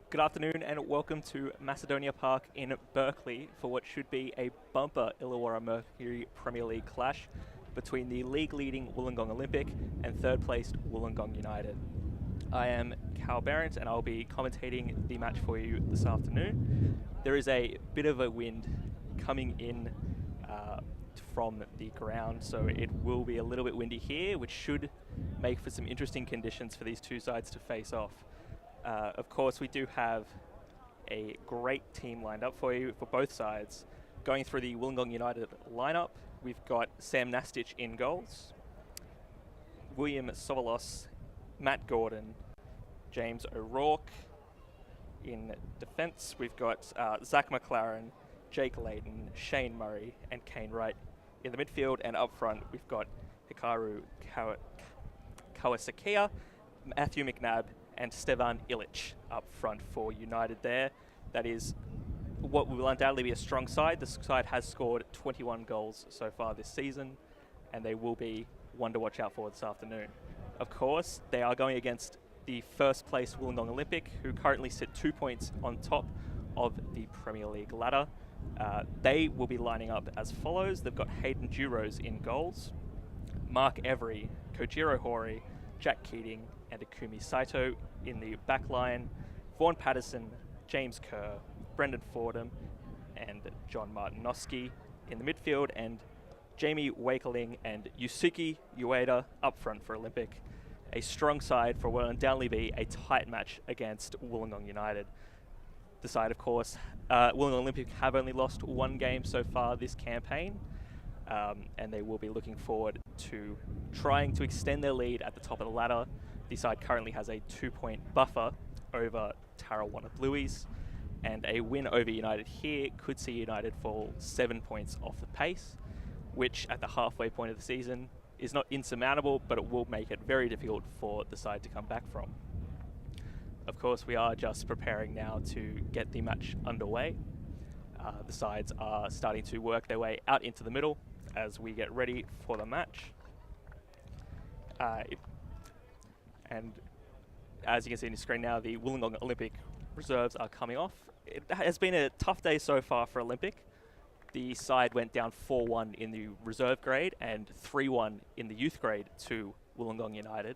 Good afternoon and welcome to Macedonia Park in Berkeley for what should be a bumper Illawarra Mercury Premier League clash between the league-leading Wollongong Olympic and third-placed Wollongong United. I am Cal Barrett and I'll be commentating the match for you this afternoon. There is a bit of a wind coming in from the ground, so it will be a little bit windy here, which should make for some interesting conditions for these two sides to face off. Of course, we do have a great team lined up for you for both sides. Going through the Wollongong United lineup, we've got Sam Nastich in goals, William Sovalos, Matt Gordon, James O'Rourke. In defence, we've got Zach McLaren, Jake Layton, Shane Murray, and Kane Wright in the midfield. And up front, we've got Hikaru Kawasakia, Matthew McNabb, and Stevan Ilic up front for United there. That is what will undoubtedly be a strong side. The side has scored 21 goals so far this season, and they will be one to watch out for this afternoon. Of course, they are going against the first place Wollongong Olympic, who currently sit 2 points on top of the Premier League ladder. They will be lining up as follows. They've got Hayden Duros in goals, Mark Every, Kojiro Hori, Jack Keating, and Akumi Saito in the back line, Vaughan Patterson, James Kerr, Brendan Fordham, and John Martinoski in the midfield, and Jamie Wakeling and Yusuke Ueda up front for Olympic. A strong side for what will undoubtedly be a tight match against Wollongong United. The side, of course, Wollongong Olympic have only lost one game so far this campaign, and they will be looking forward to trying to extend their lead at the top of the ladder. The side currently has a 2-point buffer over Tarrawanna Blueies, and a win over United here could see United fall 7 points off the pace, which at the halfway point of the season is not insurmountable, but it will make it very difficult for the side to come back from. Of course, we are just preparing now to get the match underway. The sides are starting to work their way out into the middle as we get ready for the match. And as you can see on your screen now, the Wollongong Olympic reserves are coming off. It has been a tough day so far for Olympic. The side went down 4-1 in the reserve grade and 3-1 in the youth grade to Wollongong United.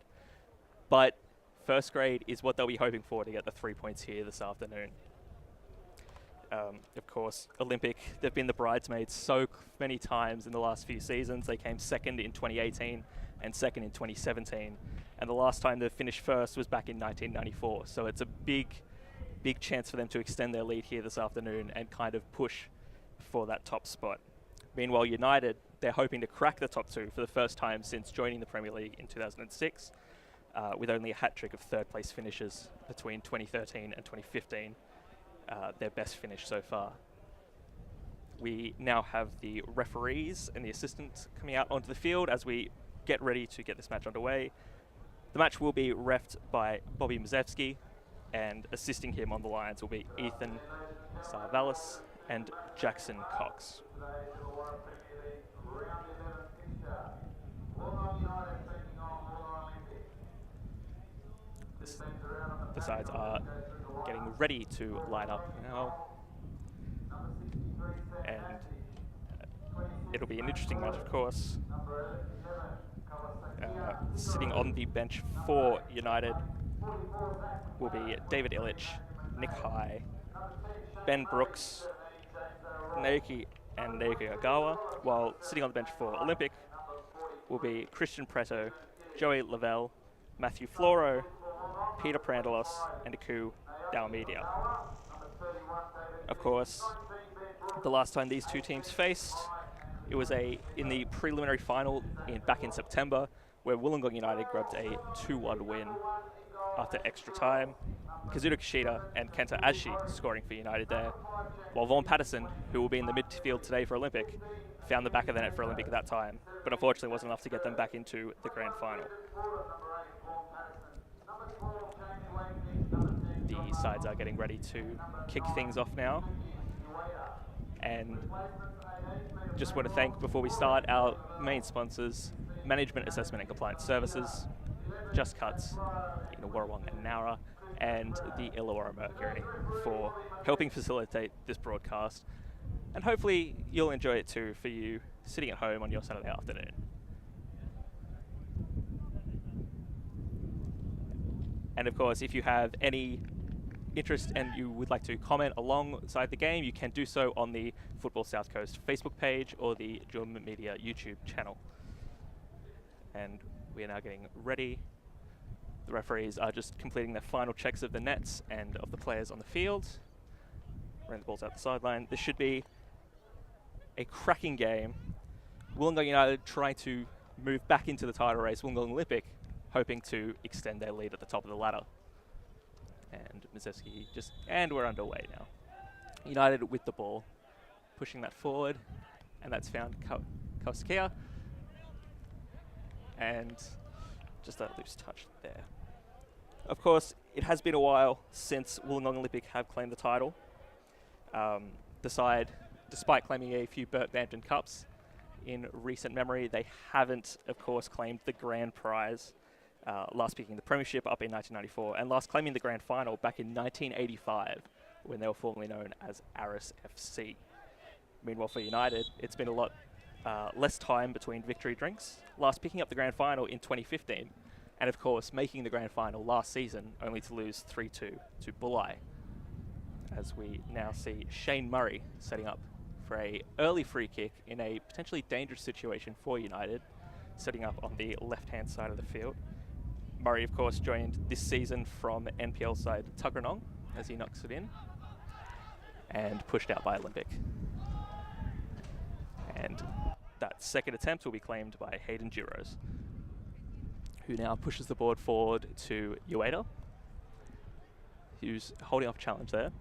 But first grade is what they'll be hoping for to get the 3 points here this afternoon. Of course, Olympic, they've been the bridesmaids so many times in the last few seasons. They came second in 2018 and second in 2017. And the last time they finished first was back in 1994. So it's a big chance for them to extend their lead here this afternoon and kind of push for that top spot. Meanwhile, United, they're hoping to crack the top two for the first time since joining the Premier League in 2006, with only a hat-trick of third-place finishes between 2013 and 2015. Their best finish so far. We now have the referees and the assistants coming out onto the field as we get ready to get this match underway. The match will be reffed by Bobby Mazevsky, and assisting him on the lines will be Ethan Sarvalis and Jackson Cox. The sides are getting ready to line up now, and it'll be an interesting match, of course. Sitting on the bench for United will be David Ilic, Nick High, Ben Brooks, Naoki Agawa, while sitting on the bench for Olympic will be Christian Preto, Joey Lavelle, Matthew Floro, Peter Prandalos, and Aku Dalmedia. Of course, the last time these two teams faced, it was in the preliminary final back in September, where Wollongong United grabbed a 2-1 win after extra time. Kazuto Kishida and Kenta Ashi scoring for United there, while Vaughan Patterson, who will be in the midfield today for Olympic, found the back of the net for Olympic at that time, but unfortunately wasn't enough to get them back into the grand final. The sides are getting ready to kick things off now, and just want to thank, before we start, our main sponsors, Management Assessment and Compliance Services, Just Cuts in Warrawong and Nowra, and the Illawarra Mercury for helping facilitate this broadcast. And hopefully you'll enjoy it too for you sitting at home on your Saturday afternoon. And of course, if you have any interest and you would like to comment alongside the game, you can do so on the Football South Coast Facebook page or the Jum Media YouTube channel. And we are now getting ready. The referees are just completing their final checks of the nets and of the players on the field. Running the balls out the sideline. This should be a cracking game. Wollongong United trying to move back into the title race. Wollongong Olympic hoping to extend their lead at the top of the ladder. And Macedonia and we're underway now. United with the ball, pushing that forward, and that's found Kauskia. And just a loose touch there. Of course, it has been a while since Wollongong Olympic have claimed the title. The side, despite claiming a few Berkeley Cups in recent memory, they haven't, of course, claimed the grand prize. Last picking the premiership up in 1994 and last claiming the grand final back in 1985 when they were formerly known as Aris FC. Meanwhile for United, it's been a lot less time between victory drinks, last picking up the grand final in 2015 and of course making the grand final last season only to lose 3-2 to Bulli, as we now see Shane Murray setting up for a early free kick in a potentially dangerous situation for United, setting up on the left-hand side of the field. Murray, of course, joined this season from NPL side Tuggeranong as he knocks it in and pushed out by Olympic. And that second attempt will be claimed by Hayden Giros, who now pushes the board forward to Ueda, who's holding off challenge there.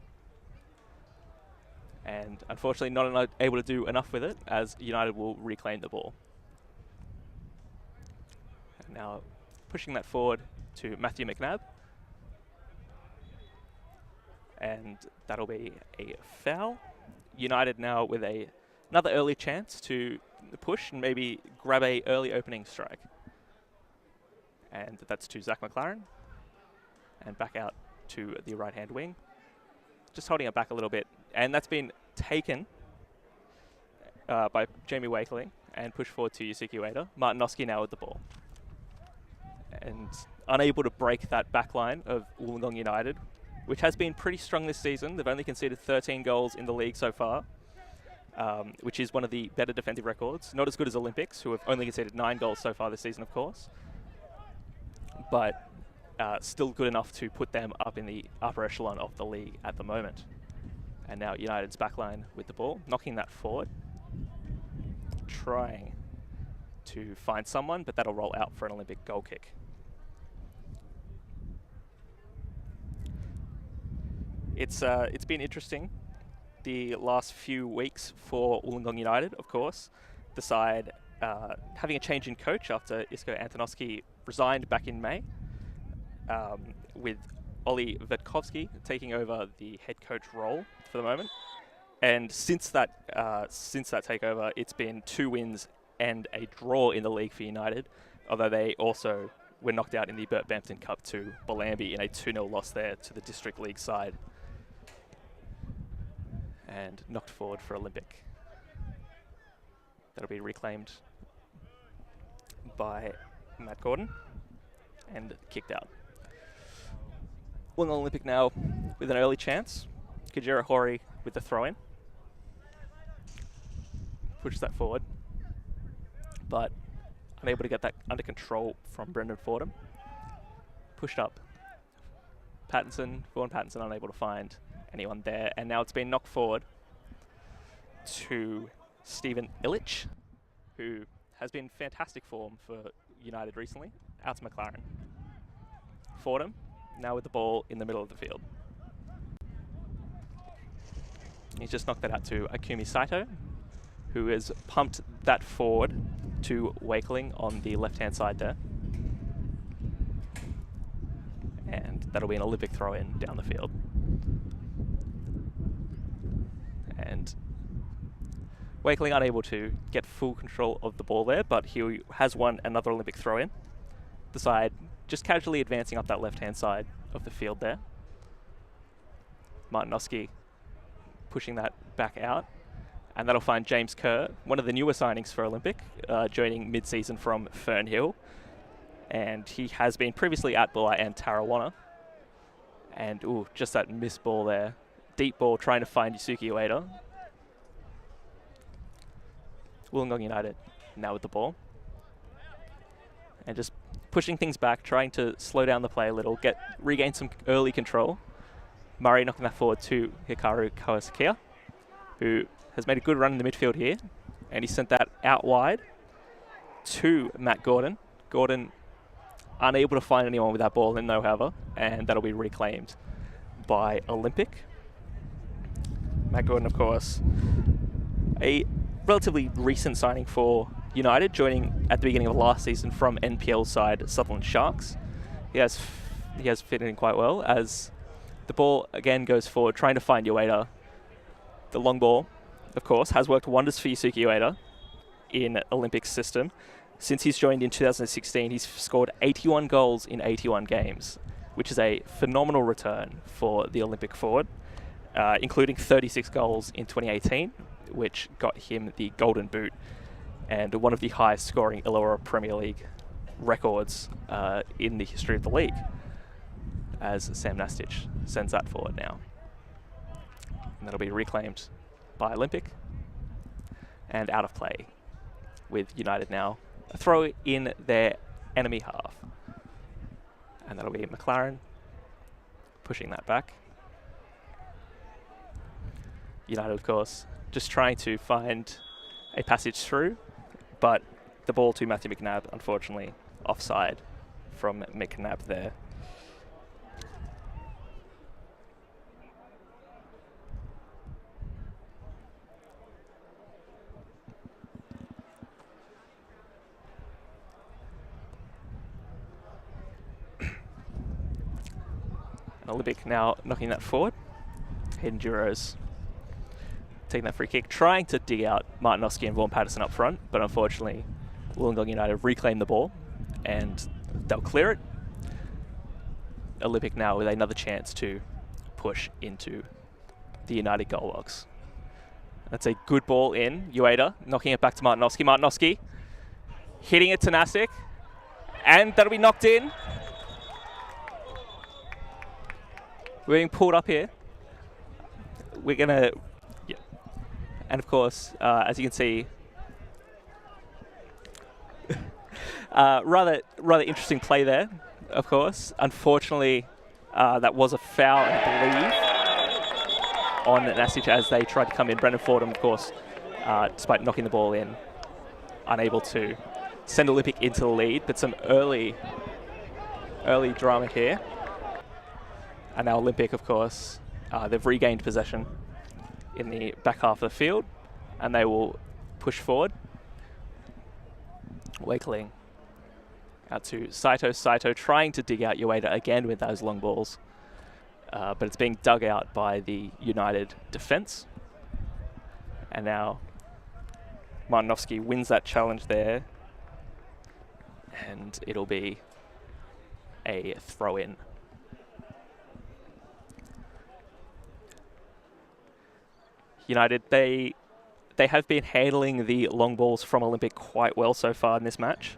And unfortunately not able to do enough with it as United will reclaim the ball. And now pushing that forward to Matthew McNabb. And that'll be a foul. United now with another early chance to push and maybe grab a early opening strike. And that's to Zach McLaren. And back out to the right-hand wing. Just holding it back a little bit. And that's been taken by Jamie Wakeling and pushed forward to Yusuke Ueda. Martinoski now with the ball. And unable to break that back line of Wollongong United, which has been pretty strong this season. They've only conceded 13 goals in the league so far, which is one of the better defensive records. Not as good as Olympics, who have only conceded 9 goals so far this season, of course. But still good enough to put them up in the upper echelon of the league at the moment. And now United's backline with the ball, knocking that forward. Trying to find someone, but that'll roll out for an Olympic goal kick. It's been interesting the last few weeks for Wollongong United, of course. The side having a change in coach after Isko Antonovski resigned back in May, with Ollie Vetkovski taking over the head coach role for the moment. And since that takeover, it's been 2 wins and a draw in the league for United, although they also were knocked out in the Bert Bampton Cup to Bellambi in a 2-0 loss there to the District League side. And knocked forward for Olympic. That'll be reclaimed by Matt Gordon and kicked out. Wollongong Olympic now with an early chance. Kajira Hori with the throw-in. Pushes that forward, but unable to get that under control from Brendan Fordham. Pushed up. Vaughan Pattinson unable to find anyone there, and now it's been knocked forward to Stephen Illich, who has been fantastic form for United recently, out to McLaren. Fordham, now with the ball in the middle of the field. He's just knocked that out to Akumi Saito, who has pumped that forward to Wakeling on the left-hand side there. And that'll be an Olympic throw-in down the field. And Wakeling unable to get full control of the ball there, but he has won another Olympic throw-in. The side just casually advancing up that left-hand side of the field there. Martinoski pushing that back out. And that'll find James Kerr, one of the newer signings for Olympic, joining mid-season from Fernhill. And he has been previously at Bulla and Tarrawanna. And, just that missed ball there. Deep ball trying to find Yusuke Ueda. Wollongong United now with the ball. And just pushing things back, trying to slow down the play a little, regain some early control. Murray knocking that forward to Hikaru Kawasaki, who has made a good run in the midfield here. And he sent that out wide to Matt Gordon. Gordon unable to find anyone with that ball in, though, however, and that'll be reclaimed by Olympic. Matt Gordon, of course, a relatively recent signing for United, joining at the beginning of last season from NPL side Sutherland Sharks. He has fitted in quite well as the ball again goes forward, trying to find Ueda. The long ball, of course, has worked wonders for Yusuke Ueda in Olympic system. Since he's joined in 2016, he's scored 81 goals in 81 games, which is a phenomenal return for the Olympic forward, including 36 goals in 2018, which got him the Golden Boot and one of the highest scoring Illawarra Premier League records in the history of the league, as Sam Nastich sends that forward now. And that'll be reclaimed by Olympic and out of play with United now. A throw in their enemy half. And that'll be McLaren pushing that back. United, of course, just trying to find a passage through, but the ball to Matthew McNabb, unfortunately, offside from McNabb there. Olympic now knocking that forward. Hayden Giroux taking that free kick, trying to dig out Martinoski and Vaughan Patterson up front, but unfortunately Wollongong United reclaim the ball and they'll clear it. Olympic now with another chance to push into the United goal box. That's a good ball in. Ueda knocking it back to Martinoski. Martinoski hitting it to Nasic, and that'll be knocked in. We're being pulled up here. We're going to... Yeah. And of course, as you can see, rather interesting play there, of course. Unfortunately, that was a foul, I believe, on Nasic as they tried to come in. Brendan Fordham, of course, despite knocking the ball in, unable to send Olympic into the lead. But some early drama here. And now Olympic, of course, they've regained possession in the back half of the field, and they will push forward. Wakeling out to Saito. Saito trying to dig out Ueda again with those long balls, but it's being dug out by the United defence. And now Martinoski wins that challenge there, and it'll be a throw-in. United, they have been handling the long balls from Olympic quite well so far in this match.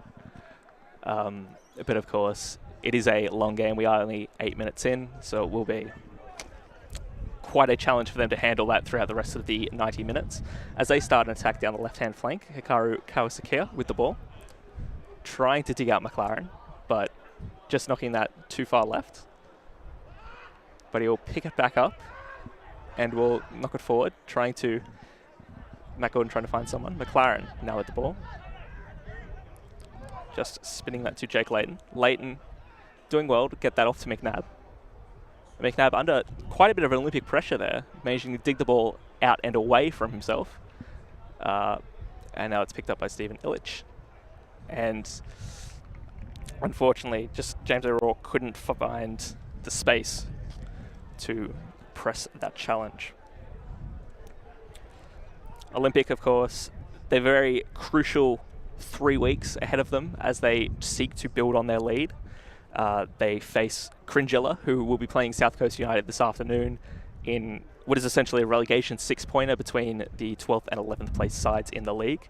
But of course, it is a long game. We are only 8 minutes in, so it will be quite a challenge for them to handle that throughout the rest of the 90 minutes. As they start an attack down the left-hand flank, Hikaru Kawasaki with the ball, trying to dig out McLaren, but just knocking that too far left. But he'll pick it back up and will knock it forward, Matt Gordon trying to find someone. McLaren now with the ball. Just spinning that to Jake Layton. Layton doing well to get that off to McNabb. McNabb under quite a bit of Olympic pressure there, managing to dig the ball out and away from himself. And now it's picked up by Stephen Illich. And unfortunately, just James O'Rourke couldn't find the space to press that challenge. Olympic, of course, they're very crucial 3 weeks ahead of them as they seek to build on their lead. They face Cringilla, who will be playing South Coast United this afternoon, in what is essentially a relegation 6-pointer between the 12th and 11th place sides in the league.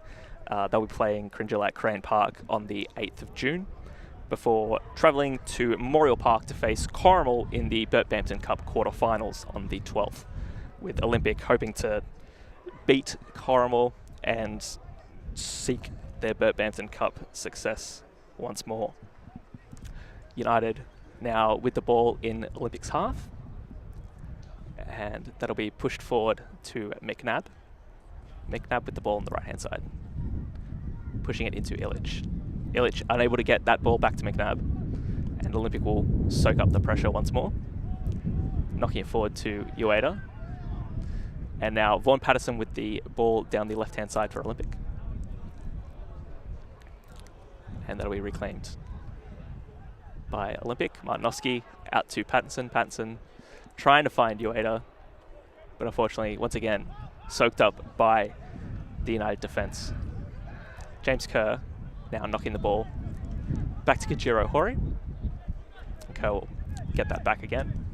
They'll be playing Cringilla at Crane Park on the 8th of June before travelling to Memorial Park to face Corrimal in the Bert Bampton Cup quarterfinals on the 12th, with Olympic hoping to beat Corrimal and seek their Bert Bampton Cup success once more. United now with the ball in Olympic's half, and that'll be pushed forward to McNabb. McNabb with the ball on the right-hand side, pushing it into Illich. Illich unable to get that ball back to McNabb, and Olympic will soak up the pressure once more, knocking it forward to Ueda. And now Vaughan Patterson with the ball down the left-hand side for Olympic. And that'll be reclaimed by Olympic. Martinoski out to Pattinson. Pattinson trying to find Ueda, but unfortunately, once again, soaked up by the United defence. James Kerr now knocking the ball back to Kajiro Hori. Kerr will get that back again.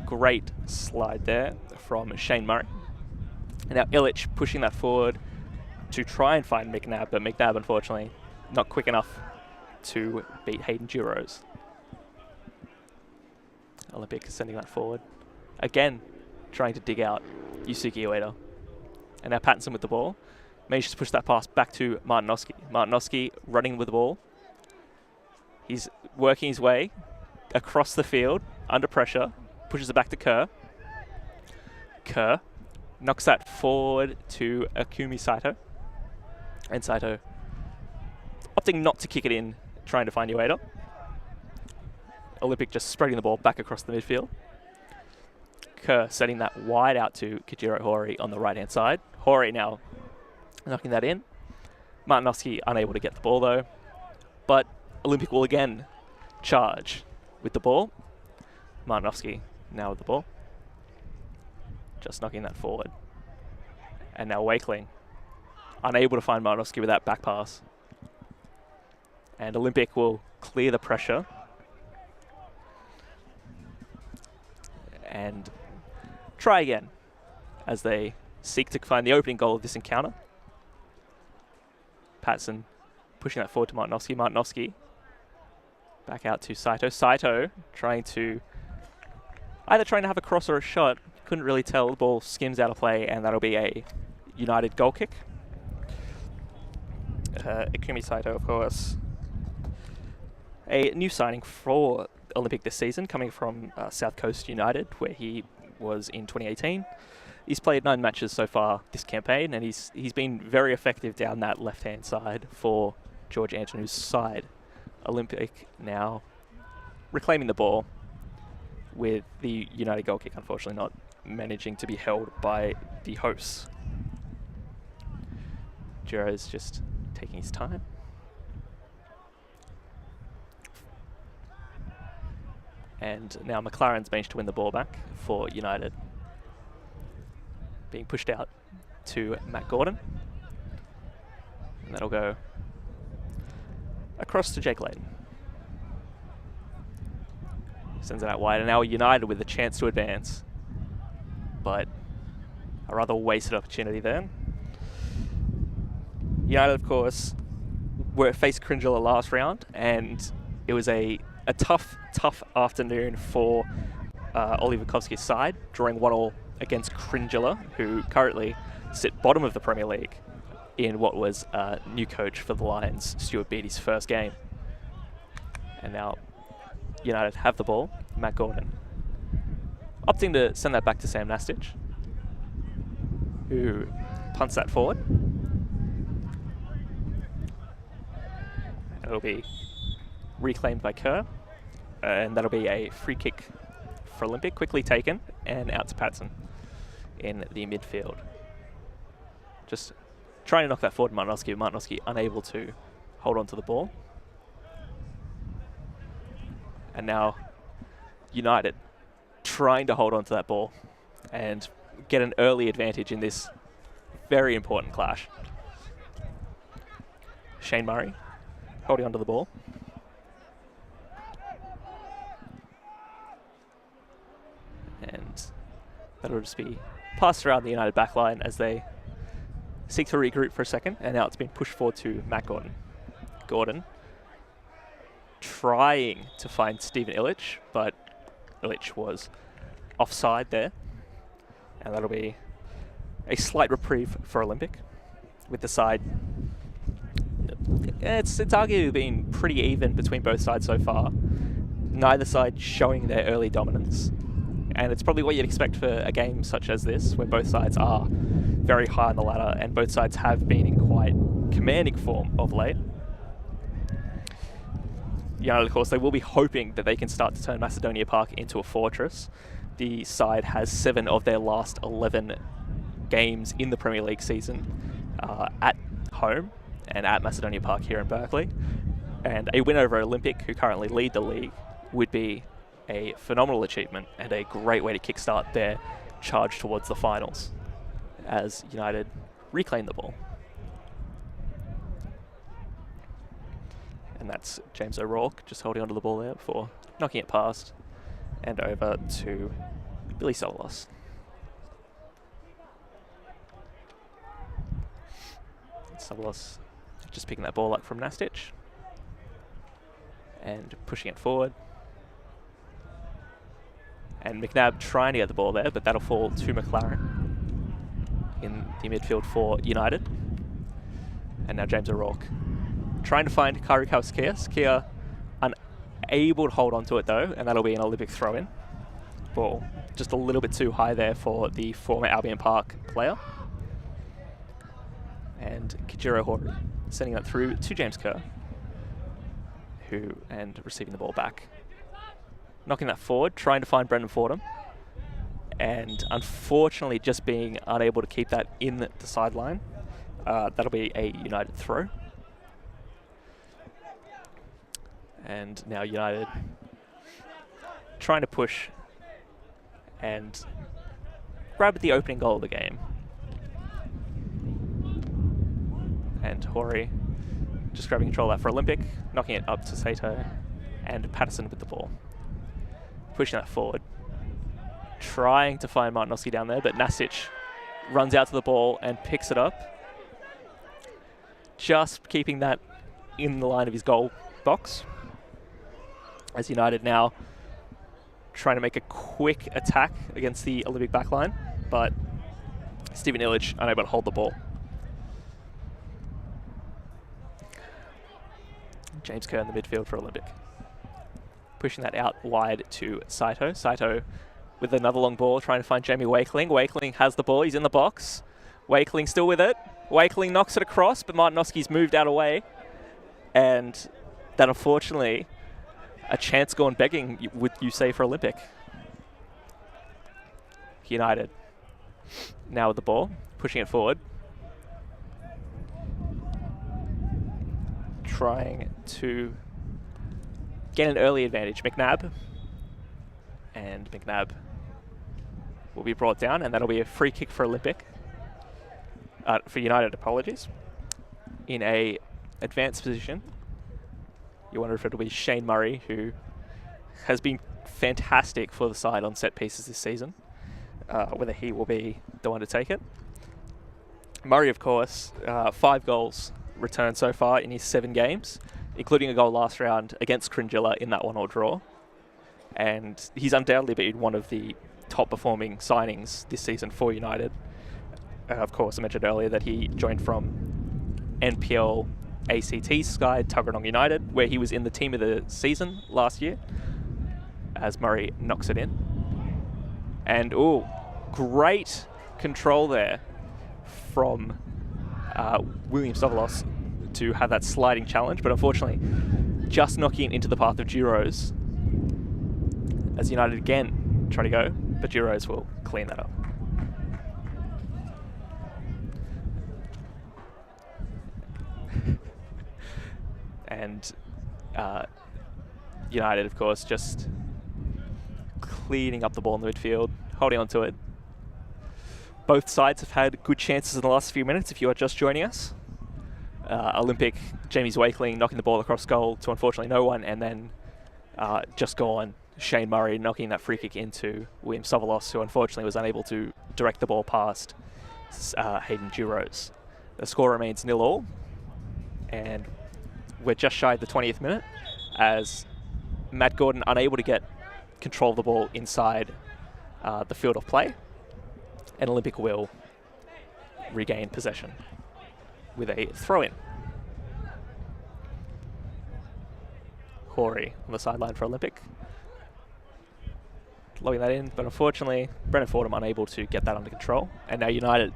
Great slide there from Shane Murray. And now Illich pushing that forward to try and find McNabb, but McNabb, unfortunately, not quick enough to beat Hayden Duros. Olympic sending that forward. Again, trying to dig out Yusuke Ueda. And now Pattinson with the ball. Manages to push that pass back to Martinoski. Martinoski running with the ball. He's working his way across the field, under pressure. Pushes it back to Kerr. Kerr knocks that forward to Akumi Saito. And Saito opting not to kick it in, trying to find Ueda. Olympic just spreading the ball back across the midfield. Kerr setting that wide out to Kajiro Hori on the right-hand side. Hori now knocking that in. Martinoski unable to get the ball though. But Olympic will again charge with the ball. Martinoski now with the ball. Just knocking that forward. And now Wakeling unable to find Martinoski with that back pass. And Olympic will clear the pressure and try again as they seek to find the opening goal of this encounter. Patson pushing that forward to Martinoski. Martinoski back out to Saito. Saito trying to have a cross or a shot. Couldn't really tell. The ball skims out of play, and that'll be a United goal kick. Ikumi Saito, of course, a new signing for Olympic this season, coming from South Coast United, where he was in 2018. He's played 9 matches so far this campaign, and he's been very effective down that left-hand side for George Antonou's side. Olympic now reclaiming the ball with the United goal kick, unfortunately not managing to be held by the hosts. Giro's just taking his time. And now McLaren's managed to win the ball back for United. Being pushed out to Matt Gordon. And that'll go across to Jake Layton. Sends it out wide, and now United with a chance to advance. But a rather wasted opportunity there. United, of course, faced Cringilla last round, and it was a tough afternoon for Ollie Vukovski's side, drawing 1-1 against Cringilla, who currently sit bottom of the Premier League in what was new coach for the Lions, Stuart Beattie's first game. And now United have the ball. Matt Gordon opting to send that back to Sam Nastich, who punts that forward. It'll be reclaimed by Kerr, and that'll be a free kick for Olympic, quickly taken, and out to Patson in the midfield. Just trying to knock that forward to Martinoski. Martinoski unable to hold on to the ball. And now United trying to hold on to that ball and get an early advantage in this very important clash. Shane Murray holding onto the ball. That'll just be passed around the United backline as they seek to regroup for a second, and now it's been pushed forward to Matt Gordon. Gordon trying to find Stephen Illich, but Illich was offside there, and that'll be a slight reprieve for Olympic, with the side. It's arguably been pretty even between both sides so far. Neither side showing their early dominance, and it's probably what you'd expect for a game such as this, where both sides are very high on the ladder, and both sides have been in quite commanding form of late. United, of course, they will be hoping that they can start to turn Macedonia Park into a fortress. The side has 7 of their last 11 games in the Premier League season at home and at Macedonia Park here in Berkeley. And a win over Olympic, who currently lead the league, would be a phenomenal achievement and a great way to kickstart their charge towards the finals as United reclaim the ball. And that's James O'Rourke just holding onto the ball there before knocking it past and over to Billy Solos. Solos just picking that ball up from Nastic and pushing it forward. And McNabb trying to get the ball there, but that'll fall to McLaren in the midfield for United. And now James O'Rourke trying to find Karukaus Kia. Kia unable to hold on to it though, and that'll be an Olympic throw-in. Ball just a little bit too high there for the former Albion Park player. And Kijiro Hori sending that through to James Kerr, and receiving the ball back. Knocking that forward, trying to find Brendan Fordham, and unfortunately just being unable to keep that in the sideline. That'll be a United throw. And now United trying to push and grab at the opening goal of the game. And Hori just grabbing control of that for Olympic, knocking it up to Sato, and Patterson with the ball. Pushing that forward. Trying to find Martinovski down there, but Nastic runs out to the ball and picks it up. Just keeping that in the line of his goal box. As United now trying to make a quick attack against the Olympic backline, but Stephen Illich unable to hold the ball. James Kerr in the midfield for Olympic. Pushing that out wide to Saito. Saito with another long ball, trying to find Jamie Wakeling. Wakeling has the ball, he's in the box. Wakeling still with it. Wakeling knocks it across, but Martinovski's moved out of the way. And that, unfortunately, a chance gone begging, would you say, for Olympic. United now with the ball, pushing it forward. Trying to get an early advantage. McNabb. And McNabb will be brought down, and that'll be a free kick for Olympic. For United, apologies. In a advanced position. You wonder if it'll be Shane Murray, who has been fantastic for the side on set pieces this season. Whether he will be the one to take it. Murray, of course, 5 goals returned so far in his 7 games, including a goal last round against Cringilla in that 1-1 draw. And he's undoubtedly been one of the top performing signings this season for United. Of course, I mentioned earlier that he joined from NPL ACT side Tuggeranong United, where he was in the team of the season last year, as Murray knocks it in. And, great control there from William Sovolos to have that sliding challenge, but unfortunately just knocking it into the path of Giroux, as United again try to go, but Giroux will clean that up. And United, of course, just cleaning up the ball in the midfield, holding on to it. Both sides have had good chances in the last few minutes, if you are just joining us. Olympic, Jamie's Wakeling knocking the ball across goal to unfortunately no one, and then just gone Shane Murray knocking that free kick into William Sovalos, who unfortunately was unable to direct the ball past Hayden Duros. The score remains 0-0, and we're just shy of the 20th minute as Matt Gordon unable to get control of the ball inside the field of play, and Olympic will regain possession with a throw-in. Horry on the sideline for Olympic. Logging that in, but unfortunately, Brennan Fordham unable to get that under control. And now United,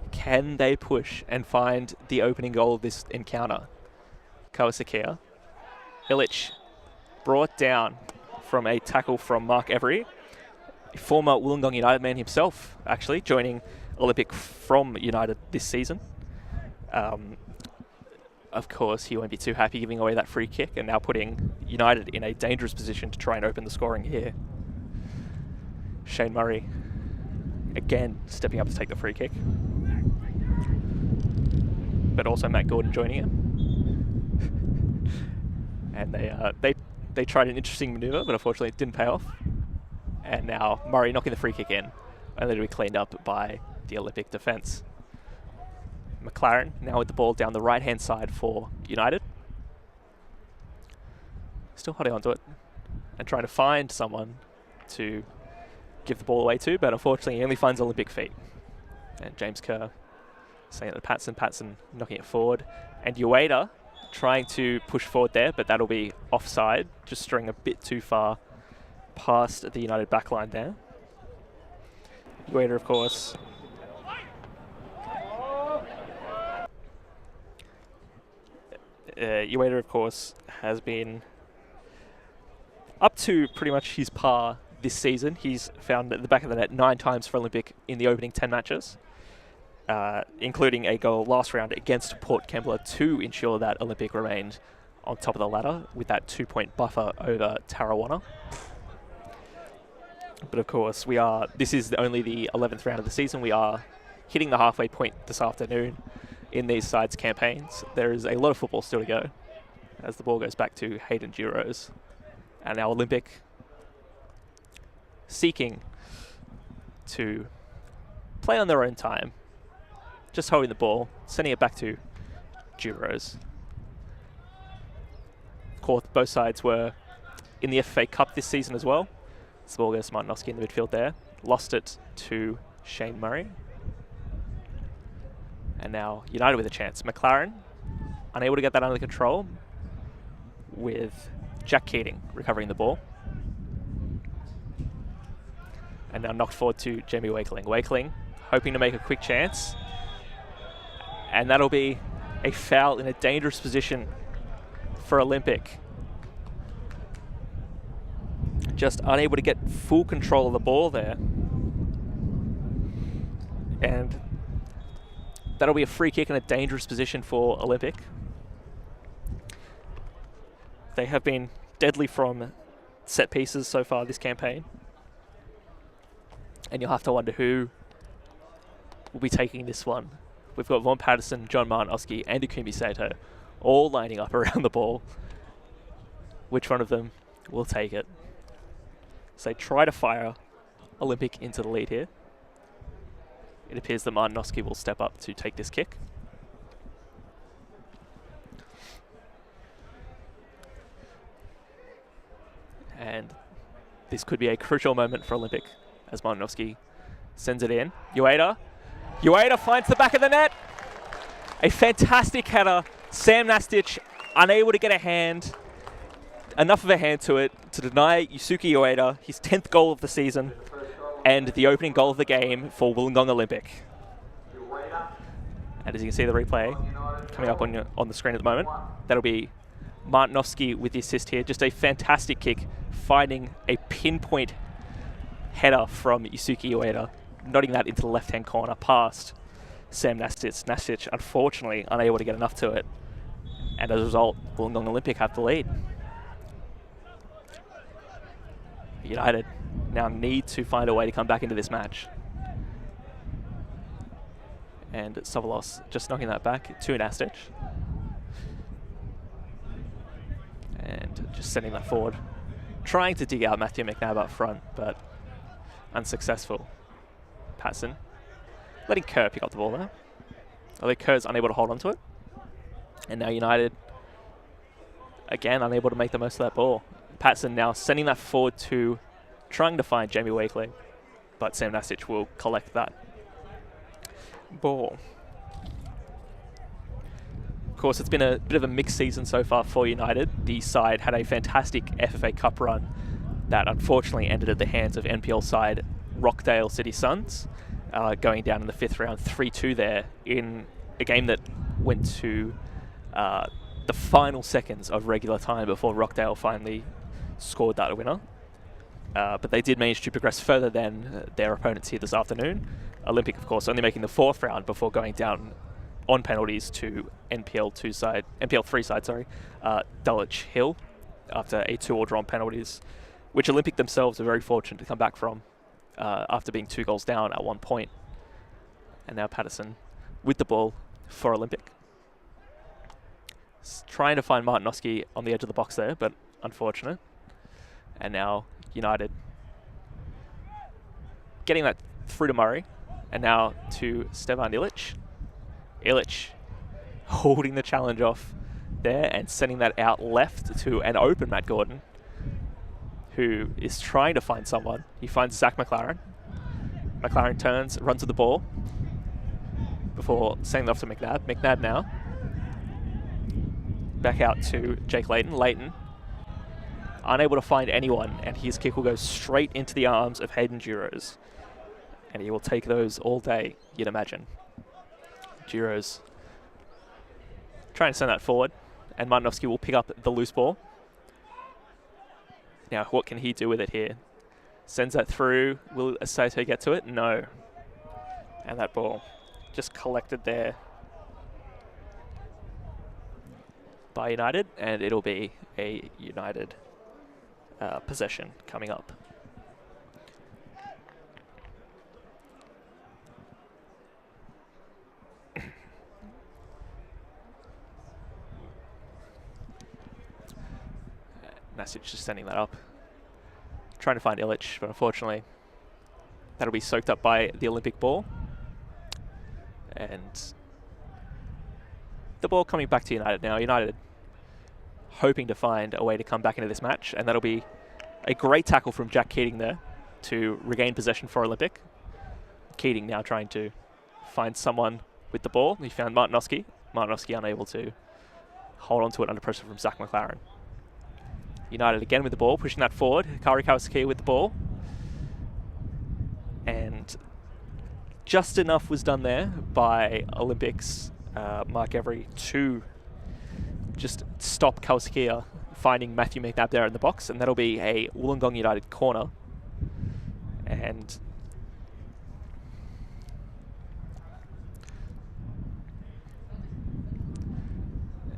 can they push and find the opening goal of this encounter? Kawasakia. Illich brought down from a tackle from Mark Every, a former Wollongong United man himself, actually, joining Olympic from United this season. Of course, he won't be too happy giving away that free kick and now putting United in a dangerous position to try and open the scoring here. Shane Murray, again, stepping up to take the free kick. But also Matt Gordon joining him. And they tried an interesting manoeuvre, but unfortunately it didn't pay off. And now Murray knocking the free kick in, only to be cleaned up by the Olympic defence. McLaren now with the ball down the right-hand side for United. Still holding on to it and trying to find someone to give the ball away to, but unfortunately he only finds Olympic feet. And James Kerr saying it to Patson knocking it forward. And Ueda trying to push forward there, but that'll be offside, just straying a bit too far past the United backline there. Ueda, of course, has been up to pretty much his par this season. He's found at the back of the net 9 times for Olympic in the opening 10 matches, including a goal last round against Port Kembla to ensure that Olympic remained on top of the ladder with that 2-point buffer over Tarrawanna. But of course, this is only the 11th round of the season. We are hitting the halfway point this afternoon in these sides' campaigns. There is a lot of football still to go as the ball goes back to Hayden Duros. And now Olympic seeking to play on their own time, just holding the ball, sending it back to Duros. Of course, both sides were in the FA Cup this season as well. The ball goes to Martinovsky in the midfield there. Lost it to Shane Murray. And now United with a chance. McLaren unable to get that under control, with Jack Keating recovering the ball. And now knocked forward to Jamie Wakeling. Wakeling hoping to make a quick chance. And that'll be a foul in a dangerous position for Olympic. Just unable to get full control of the ball there. And that'll be a free kick in a dangerous position for Olympic. They have been deadly from set pieces so far this campaign. And you'll have to wonder who will be taking this one. We've got Von Patterson, John Martinovsky, and Ikumi Sato all lining up around the ball. Which one of them will take it? So they try to fire Olympic into the lead here. It appears that Martinovsky will step up to take this kick. And this could be a crucial moment for Olympic as Martinovsky sends it in. Ueda finds the back of the net. A fantastic header. Sam Nastic unable to get enough of a hand to it to deny Yusuke Ueda his 10th goal of the season and the opening goal of the game for Wollongong Olympic. And as you can see the replay coming up on the screen at the moment, that'll be Martinovsky with the assist here. Just a fantastic kick, finding a pinpoint header from Yusuke Ueda, nodding that into the left-hand corner past Sam Nastic. Nastic, unfortunately, unable to get enough to it. And as a result, Wollongong Olympic have the lead. United now need to find a way to come back into this match. And Sovalos just knocking that back to Nastic. And just sending that forward trying to dig out Matthew McNabb up front, but unsuccessful. Patson letting Kerr pick up the ball there. Although Kerr's unable to hold on to it. And now United, again, unable to make the most of that ball. Patson now sending that forward to trying to find Jamie Wakely, but Sam Nasic will collect that ball. Of course, it's been a bit of a mixed season so far for United. The side had a fantastic FFA Cup run that unfortunately ended at the hands of NPL side Rockdale City Suns, going down in the 5th round 3-2 there in a game that went to the final seconds of regular time before Rockdale finally scored that winner. But they did manage to progress further than their opponents here this afternoon. Olympic, of course, only making the 4th round before going down on penalties to NPL 3 side, Dulwich Hill, after a 2-all draw on penalties, which Olympic themselves are very fortunate to come back from after being 2 goals down at one point. And now Patterson with the ball for Olympic. Trying to find Martinoski on the edge of the box there, but unfortunate. And now United getting that through to Murray, and now to Stevan Ilic. Ilic holding the challenge off there and sending that out left to an open Matt Gordon, who is trying to find someone. He finds Zach McLaren. McLaren turns, runs with the ball before sending it off to McNabb. McNabb now back out to Jake Layton. Layton unable to find anyone, and his kick will go straight into the arms of Hayden Giroux. And he will take those all day, you'd imagine. Giroux trying to send that forward, and Martinovski will pick up the loose ball. Now, what can he do with it here? Sends that through. Will Asaito get to it? No. And that ball just collected there by United, and it'll be a United possession coming up. Nasic just sending that up. Trying to find Ilic, but unfortunately that'll be soaked up by the Olympic ball. And the ball coming back to United now. United hoping to find a way to come back into this match, and that'll be a great tackle from Jack Keating there to regain possession for Olympic. Keating now trying to find someone with the ball. He found Martinoski. Martinoski unable to hold on to it under pressure from Zach McLaren. United again with the ball, pushing that forward. Kari Kawasaki with the ball. And just enough was done there by Olympics Mark Every to just stop Kawasaki finding Matthew McNabb there in the box, and that'll be a Wollongong United corner. And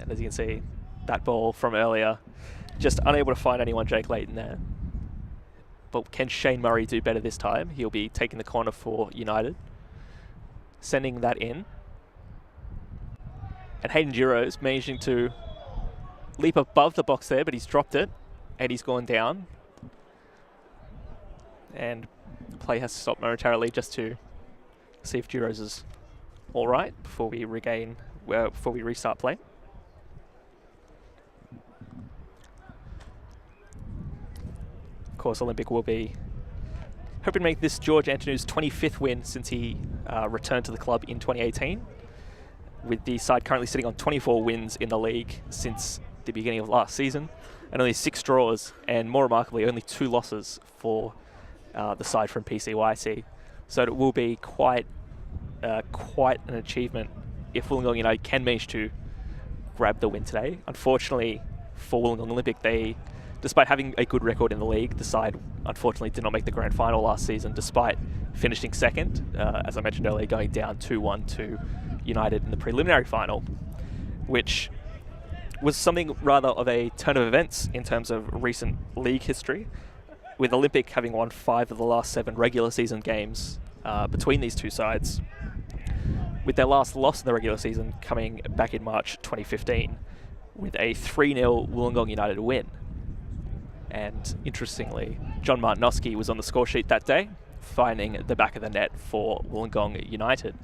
as you can see, that ball from earlier, just unable to find anyone, Jake Layton there. But can Shane Murray do better this time? He'll be taking the corner for United, sending that in. And Hayden Giroux managing to leap above the box there, but he's dropped it, and he's gone down. And play has to stop momentarily just to see if Giroux is all right before we restart play. Of course, Olympic will be hoping to make this George Antonou's 25th win since he returned to the club in 2018, with the side currently sitting on 24 wins in the league since the beginning of last season, and only 6 draws, and more remarkably, only 2 losses for the side from PCYC. So it will be quite an achievement if Wollongong United can manage to grab the win today. Unfortunately for Wollongong Olympic, despite having a good record in the league, the side unfortunately did not make the grand final last season, despite finishing second, as I mentioned earlier, going down 2-1 to United in the preliminary final, which was something rather of a turn of events in terms of recent league history, with Olympic having won 5 of the last 7 regular season games between these two sides, with their last loss in the regular season coming back in March 2015 with a 3-0 Wollongong United win. And interestingly, John Martinoski was on the score sheet that day, finding the back of the net for Wollongong United.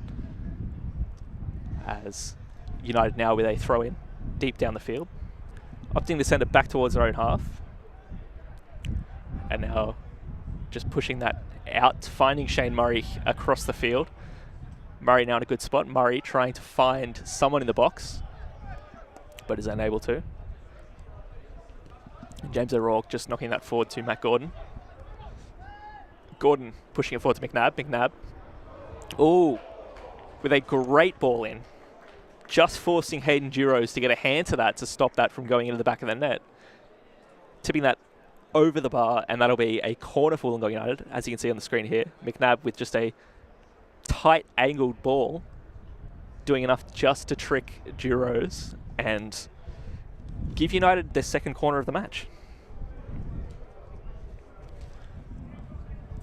As United now with a throw-in deep down the field, opting to send it back towards their own half. And now just pushing that out, finding Shane Murray across the field. Murray now in a good spot. Murray trying to find someone in the box, but is unable to. And James O'Rourke just knocking that forward to Matt Gordon. Gordon pushing it forward to McNabb. McNabb, oh, with a great ball in. Just forcing Hayden Giroux to get a hand to that to stop that from going into the back of the net. Tipping that over the bar, and that'll be a corner for Wollongong United, as you can see on the screen here. McNabb with just a tight angled ball, doing enough just to trick Giroux and give United their second corner of the match.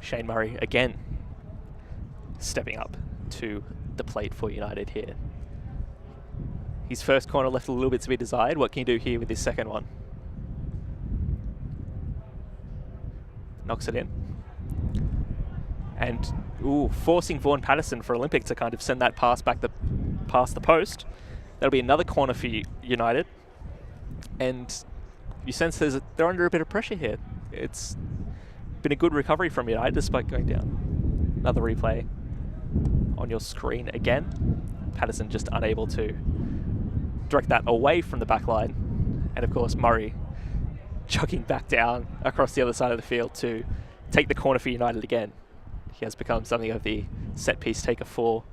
Shane Murray again stepping up to the plate for United here. His first corner left a little bit to be desired. What can he do here with his second one? Knocks it in. And forcing Vaughan Patterson for Olympic to kind of send that pass back past the post. That'll be another corner for United. And you sense they're under a bit of pressure here. It's been a good recovery from United despite going down. Another replay on your screen again. Patterson just unable to direct that away from the back line. And of course Murray jogging back down across the other side of the field to take the corner for United again. He has become something of the set piece taker for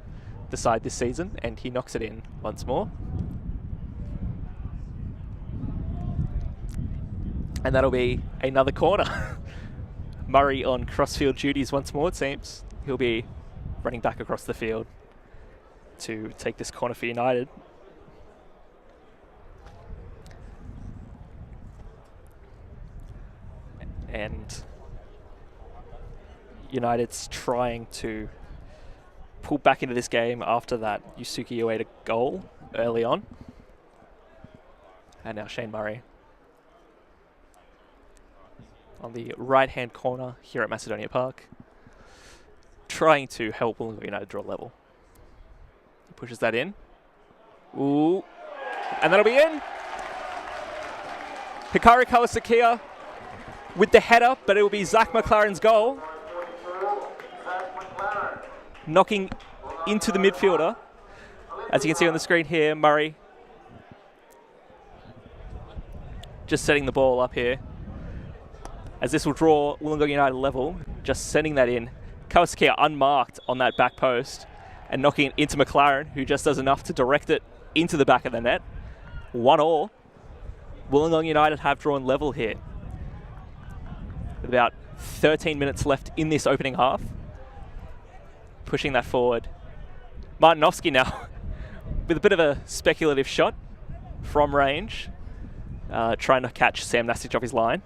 the side this season, and he knocks it in once more. And that'll be another corner. Murray on cross-field duties once more, it seems. He'll be running back across the field to take this corner for United. And United's trying to pull back into this game after that Yusuke Ueda goal early on. And now Shane Murray on the right-hand corner here at Macedonia Park, trying to help Wollongong United draw level. He pushes that in. Ooh. And that'll be in. Hikaru Kawasakia with the header, but it will be Zach McLaren's goal. Knocking into the midfielder. As you can see on the screen here, Murray just setting the ball up here. As this will draw Wollongong United level, just sending that in. Kawasakia unmarked on that back post and knocking it into McLaren, who just does enough to direct it into the back of the net. 1-1. Wollongong United have drawn level here. With about 13 minutes left in this opening half. Pushing that forward. Martinoski now with a bit of a speculative shot from range. Trying to catch Sam Nasic off his line.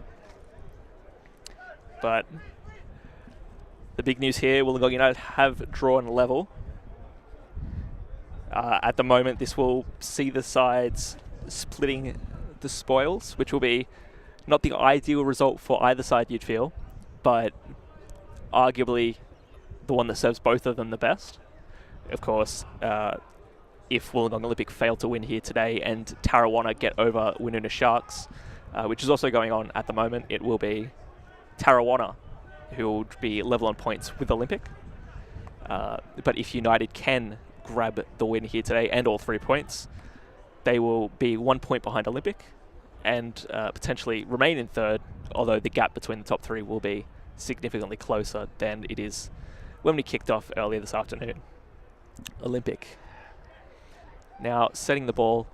But the big news here, Wollongong United have drawn level. At the moment, this will see the sides splitting the spoils, which will be not the ideal result for either side, you'd feel, but arguably the one that serves both of them the best. Of course, if Wollongong Olympic fail to win here today and Tarrawanna get over Winona Sharks, which is also going on at the moment, it will be Tarrawanna who will be level on points with Olympic. But if United can grab the win here today and all 3 points, they will be 1 point behind Olympic and potentially remain in third, although the gap between the top three will be significantly closer than it is when we kicked off earlier this afternoon. Olympic now setting the ball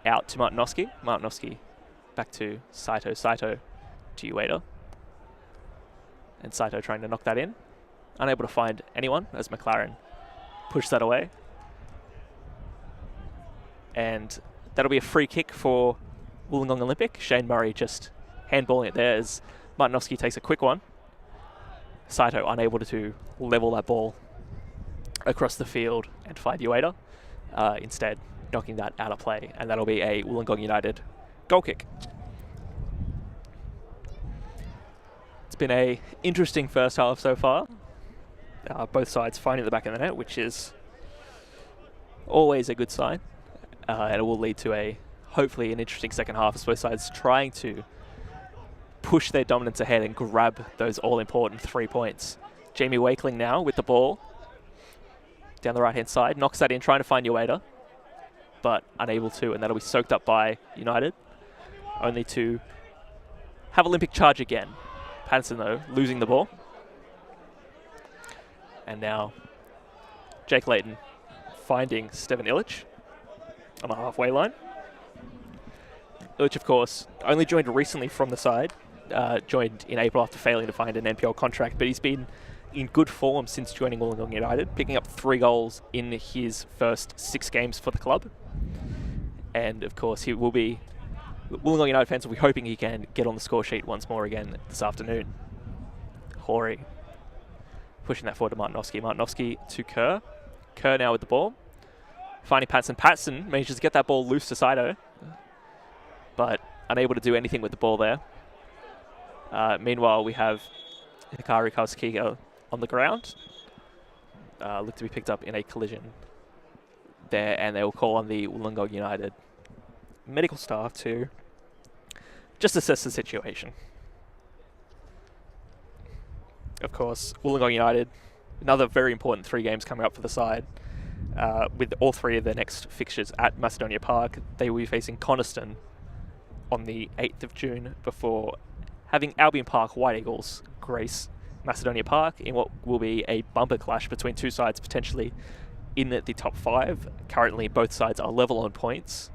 out to Martinoski. Martinoski back to Saito. Saito to Ueda. And Saito trying to knock that in. Unable to find anyone as McLaren pushed that away. And that'll be a free kick for Wollongong Olympic. Shane Murray just handballing it there as Martinoski takes a quick one. Saito unable to level that ball across the field and find Ueda. Instead, knocking that out of play. And that'll be a Wollongong United goal kick. It's been a interesting first half so far. Both sides finding the back of the net, which is always a good sign. And it will lead to hopefully an interesting second half as both sides trying to push their dominance ahead and grab those all-important 3 points. Jamie Wakeling now with the ball down the right-hand side, knocks that in, trying to find Ueda, but unable to, and that'll be soaked up by United, only to have Olympic charge again. Patterson, though, losing the ball. And now Jake Layton finding Steven Illich on the halfway line. Illich, of course, only joined recently from the side, joined in April after failing to find an NPL contract, but he's been in good form since joining Wollongong United, picking up 3 goals in his first 6 games for the club. And of course, he will be, Wollongong United fans will be hoping he can get on the score sheet once more again this afternoon. Horry pushing that forward to Martinovski. Martinovski to Kerr. Kerr now with the ball. Finding Patson. Patson manages to get that ball loose to Saito, but unable to do anything with the ball there. Meanwhile, we have Hikaru Kawasaki on the ground. Look to be picked up in a collision there, and they will call on the Wollongong United medical staff to just assess the situation. Of course, Wollongong United, another very important 3 games coming up for the side. With all 3 of their next fixtures at Macedonia Park, they will be facing Coniston on the 8th of June before having Albion Park White Eagles grace Macedonia Park in what will be a bumper clash between 2 sides potentially in the top 5. Currently, both sides are level on points,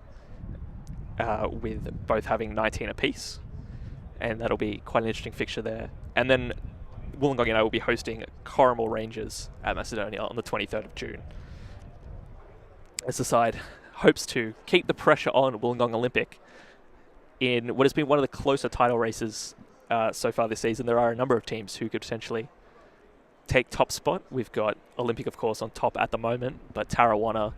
with both having 19 apiece, and that'll be quite an interesting fixture there. And then Wollongong United will be hosting Corrimal Rangers at Macedonia on the 23rd of June. As the side hopes to keep the pressure on Wollongong Olympic in what has been one of the closer title races so far this season. There are a number of teams who could potentially take top spot. We've got Olympic, of course, on top at the moment, but Tarrawanna,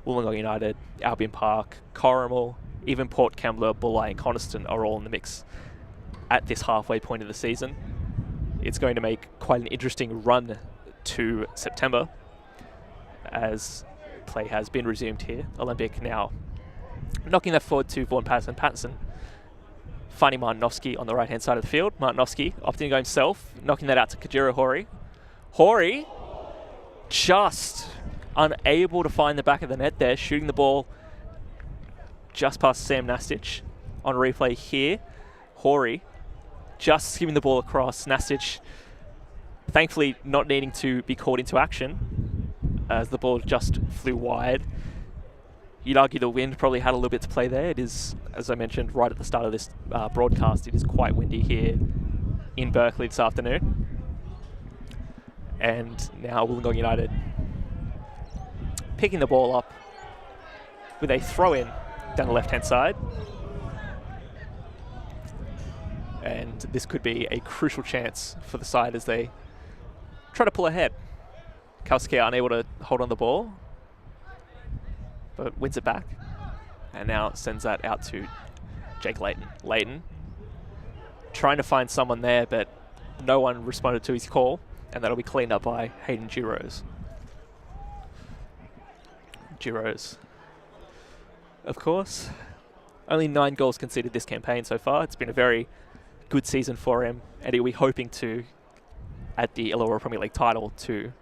Wollongong United, Albion Park, Corrimal, even Port Kembla, Bulli and Coniston are all in the mix at this halfway point of the season. It's going to make quite an interesting run to September as play has been resumed here. Olympic now knocking that forward to Vaughan Patterson. Patterson finding Martinovski on the right-hand side of the field. Martinovski opting to go himself, knocking that out to Kajiro Horry. Horry just unable to find the back of the net there, shooting the ball just past Sam Nastic on replay here. Horry just skimming the ball across. Nastic thankfully not needing to be called into action as the ball just flew wide. You'd argue the wind probably had a little bit to play there. It is, as I mentioned right at the start of this broadcast, it is quite windy here in Berkeley this afternoon. And now Wollongong United picking the ball up with a throw-in down the left-hand side. And this could be a crucial chance for the side as they try to pull ahead. Kowski unable to hold on the ball, but wins it back. And now sends that out to Jake Layton. Layton trying to find someone there, but no one responded to his call, and that'll be cleaned up by Hayden Giroux. Giroux, of course, only 9 goals conceded this campaign so far. It's been a very good season for him, and he'll be hoping to add the Illawarra Premier League title to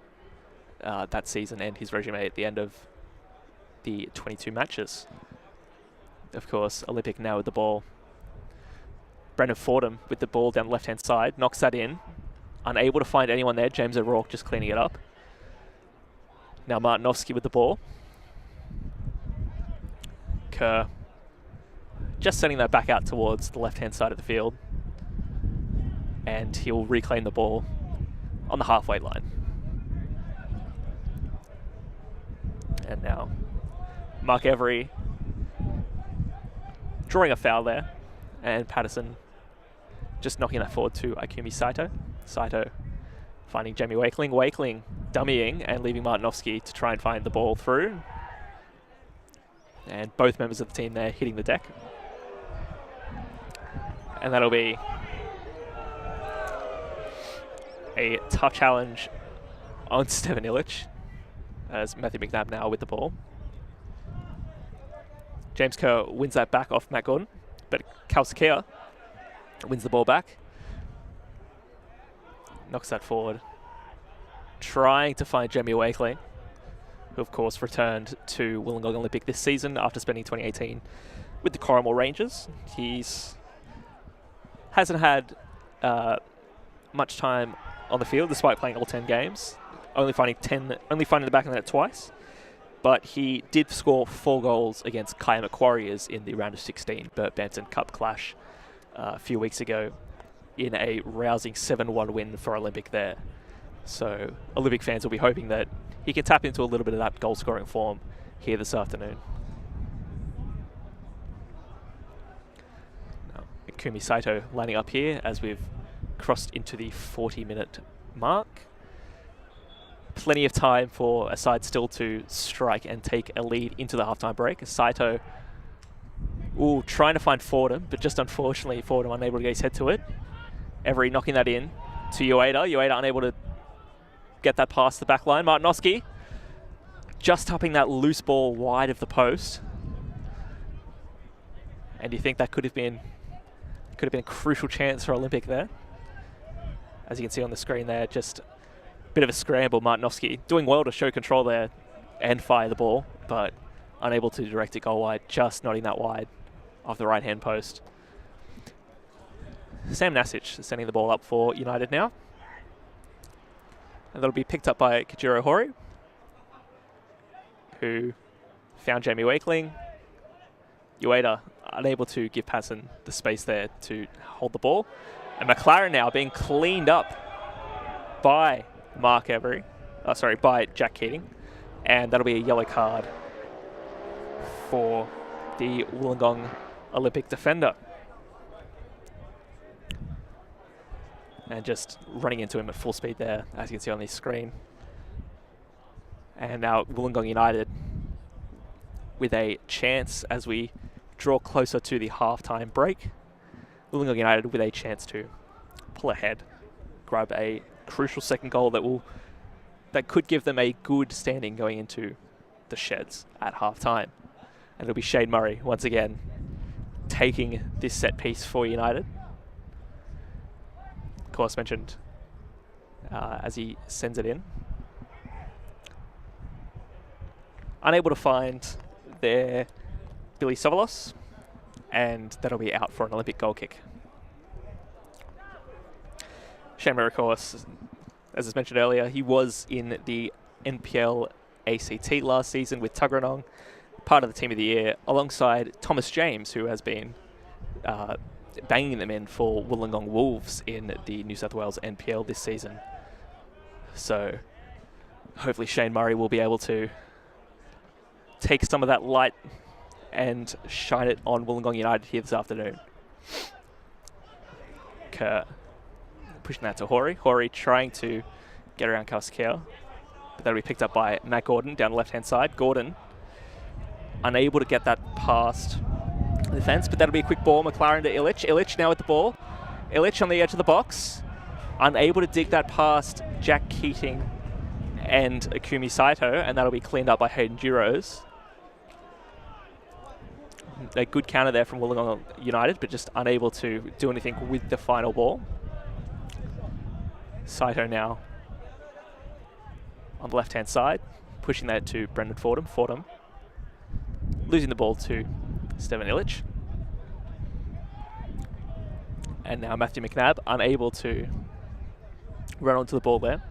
that season and his resume at the end of the 22 matches. Of course, Olympic now with the ball. Brendan Fordham with the ball down the left-hand side, knocks that in. Unable to find anyone there. James O'Rourke just cleaning it up. Now Martinovski with the ball. Kerr just sending that back out towards the left-hand side of the field. And he'll reclaim the ball on the halfway line. And now Mark Every drawing a foul there, and Patterson just knocking that forward to Akumi Saito. Saito finding Jamie Wakeling. Wakeling dummying and leaving Martinovski to try and find the ball through. And both members of the team there hitting the deck. And that'll be A tough challenge on Stevan Illich, as Matthew McNabb now with the ball. James Kerr wins that back off Matt Gordon, but Kausakea wins the ball back. Knocks that forward. Trying to find Jamie Wakeling, who of course returned to Wollongong Olympic this season after spending 2018 with the Corrimal Rangers. Hasn't had much time on the field despite playing all 10 games, only finding the back of the net twice. But he did score 4 goals against Kiamak Warriors in the round of 16 Bert Banton Cup clash a few weeks ago in a rousing 7-1 win for Olympic there. So Olympic fans will be hoping that he can tap into a little bit of that goal-scoring form here this afternoon. Now, Ikumi Saito lining up here as we've crossed into the 40-minute mark. Plenty of time for a side still to strike and take a lead into the halftime break. Saito trying to find Fordham, but just unfortunately Fordham unable to get his head to it. Every knocking that in to Ueda. Ueda unable to get that past the back line. Martinoski just tapping that loose ball wide of the post. And you think that could have been a crucial chance for Olympic there. As you can see on the screen there, just bit of a scramble. Martinoski doing well to show control there and fire the ball, but unable to direct it goal wide, just nodding that wide off the right-hand post. Sam Nasic sending the ball up for United now. And that'll be picked up by Kajiro Hori, who found Jamie Wakeling. Ueda unable to give Passon the space there to hold the ball. And McLaren now being cleaned up by by Jack Keating. And that'll be a yellow card for the Wollongong Olympic defender. And just running into him at full speed there, as you can see on the screen. And now Wollongong United with a chance as we draw closer to the halftime break. Wollongong United with a chance to pull ahead, grab a crucial second goal that could give them a good standing going into the sheds at halftime. And it'll be Shane Murray once again taking this set piece for United. Of course, mentioned as he sends it in. Unable to find their Billy Sovalos, and that'll be out for an Olympic goal kick. Shane Murray, of course, as I mentioned earlier, he was in the NPL ACT last season with Tuggeranong, part of the team of the year, alongside Thomas James, who has been banging them in for Wollongong Wolves in the New South Wales NPL this season. So hopefully Shane Murray will be able to take some of that light and shine it on Wollongong United here this afternoon. Kerr pushing that to Hori. Hori trying to get around Kausakea, but that'll be picked up by Matt Gordon down the left-hand side. Gordon unable to get that past the defence, but that'll be a quick ball. McLaren to Illich. Illich now with the ball. Illich on the edge of the box, unable to dig that past Jack Keating and Ikumi Saito, and that'll be cleaned up by Hayden Giroux. A good counter there from Wollongong United, but just unable to do anything with the final ball. Saito now on the left-hand side, pushing that to Brendan Fordham. Fordham losing the ball to Stevan Illich. And now Matthew McNabb unable to run onto the ball there,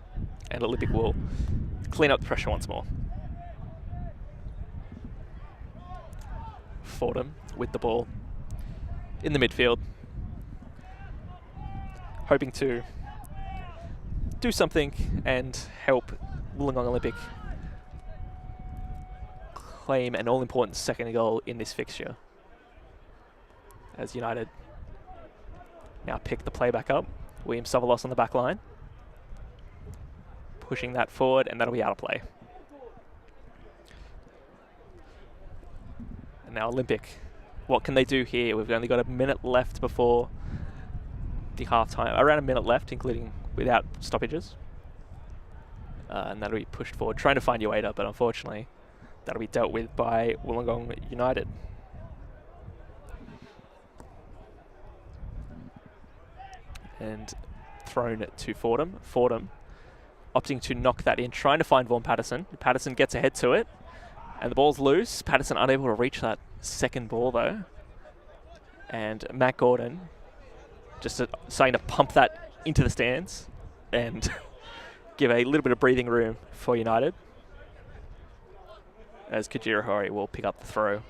and Olympic will clean up the pressure once more. Fordham with the ball in the midfield, hoping to do something and help Wollongong Olympic claim an all-important second goal in this fixture, as United now pick the play back up. William Sovalos on the back line, pushing that forward, and that'll be out of play. And now Olympic, what can they do here? We've only got a minute left before the half-time, around a minute left, including without stoppages. And that'll be pushed forward, trying to find Ueda, but unfortunately that'll be dealt with by Wollongong United. And thrown to Fordham. Fordham opting to knock that in, trying to find Vaughan Patterson. Patterson gets ahead to it, and the ball's loose. Patterson unable to reach that second ball though. And Matt Gordon just starting to pump that into the stands and give a little bit of breathing room for United, as Kajira Hori will pick up the throw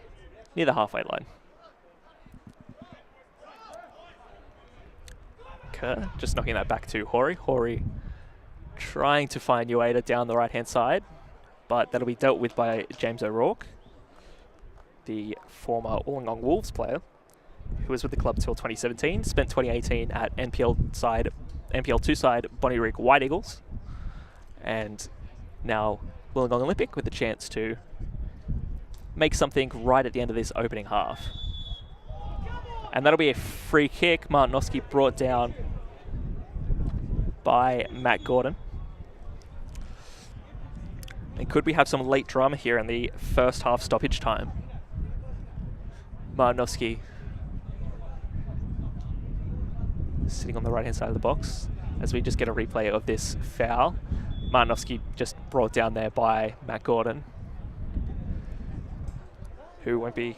near the halfway line. Kerr just knocking that back to Hori. Hori trying to find Ueda down the right-hand side, but that'll be dealt with by James O'Rourke, the former Wollongong Wolves player, who was with the club till 2017, spent 2018 at NPL2 side Bonnyrigg White Eagles, and now Wollongong Olympic with the chance to make something right at the end of this opening half. And that'll be a free kick. Martinoski brought down by Matt Gordon. And could we have some late drama here in the first half stoppage time? Martinoski sitting on the right-hand side of the box as we just get a replay of this foul. Martinoski just brought down there by Matt Gordon, who won't be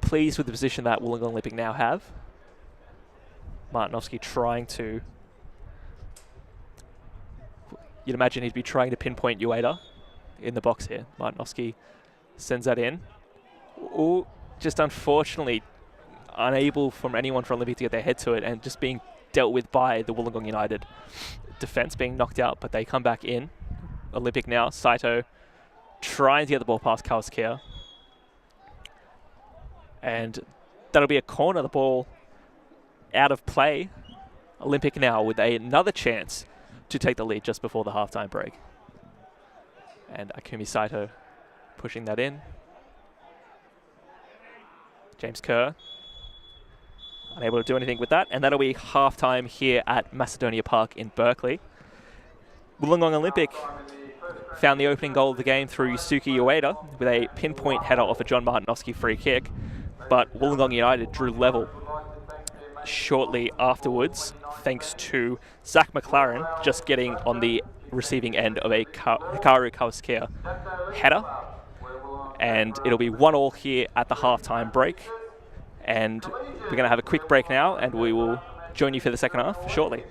pleased with the position that Wollongong Olympic now have. Martinoski trying to... You'd imagine he'd be trying to pinpoint Ueda in the box here. Martinoski sends that in. Ooh, just unfortunately unable from anyone from Olympic to get their head to it, and just being dealt with by the Wollongong United defence, being knocked out, but they come back in. Olympic now, Saito trying to get the ball past Kawaskia. And that'll be a corner, the ball out of play. Olympic now with another chance to take the lead just before the halftime break. And Akumi Saito pushing that in. James Kerr unable to do anything with that, and that'll be halftime here at Macedonia Park in Berkeley. Wollongong Olympic found the opening goal of the game through Yusuke Ueda with a pinpoint header off a John Martinoski free kick, but Wollongong United drew level shortly afterwards thanks to Zach McLaren just getting on the receiving end of a Hikaru Kawaskia header. And it'll be 1-1 here at the halftime break. And we're going to have a quick break now, and we will join you for the second half shortly.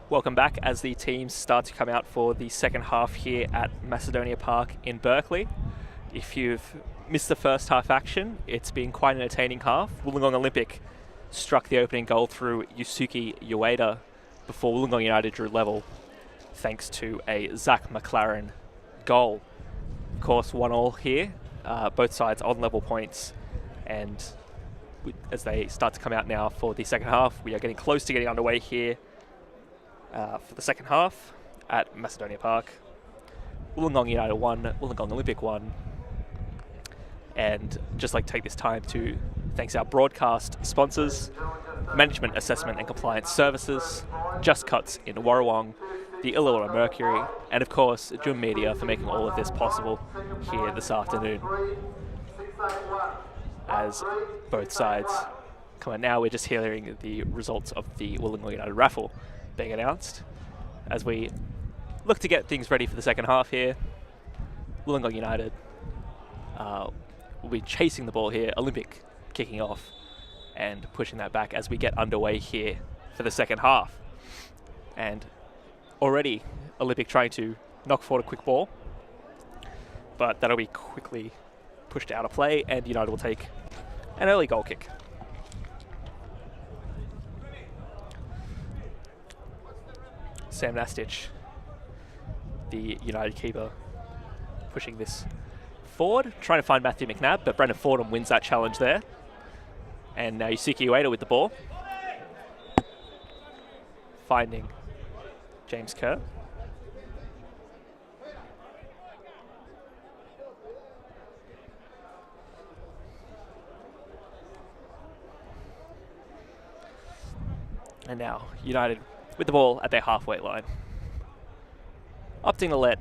Welcome back as the teams start to come out for the second half here at Macedonia Park in Berkeley. If you've missed the first half action, it's been quite an entertaining half. Wollongong Olympic struck the opening goal through Yusuke Ueda before Wollongong United drew level thanks to a Zach McLaren goal. Of course, 1-1 here, both sides on level points, and as they start to come out now for the second half, we are getting close to getting underway here for the second half at Macedonia Park. Wollongong United 1, Wollongong Olympic 1. And just like to take this time to thank our broadcast sponsors, Management Assessment and Compliance Services, Just Cuts in Wollongong, the Illawarra Mercury, and of course Jum Media for making all of this possible here this afternoon. As both sides come on now, we're just hearing the results of the Wollongong United raffle being announced as we look to get things ready for the second half here. Wollongong United will be chasing the ball here, Olympic kicking off and pushing that back as we get underway here for the second half. And already Olympic trying to knock forward a quick ball, but that'll be quickly pushed out of play, and United will take an early goal kick. Sam Nastich, the United keeper, pushing this forward, trying to find Matthew McNabb, but Brendan Fordham wins that challenge there. And now Yusuke Ueda with the ball. finding James Kerr. And now United with the ball at their halfway line. Opting to let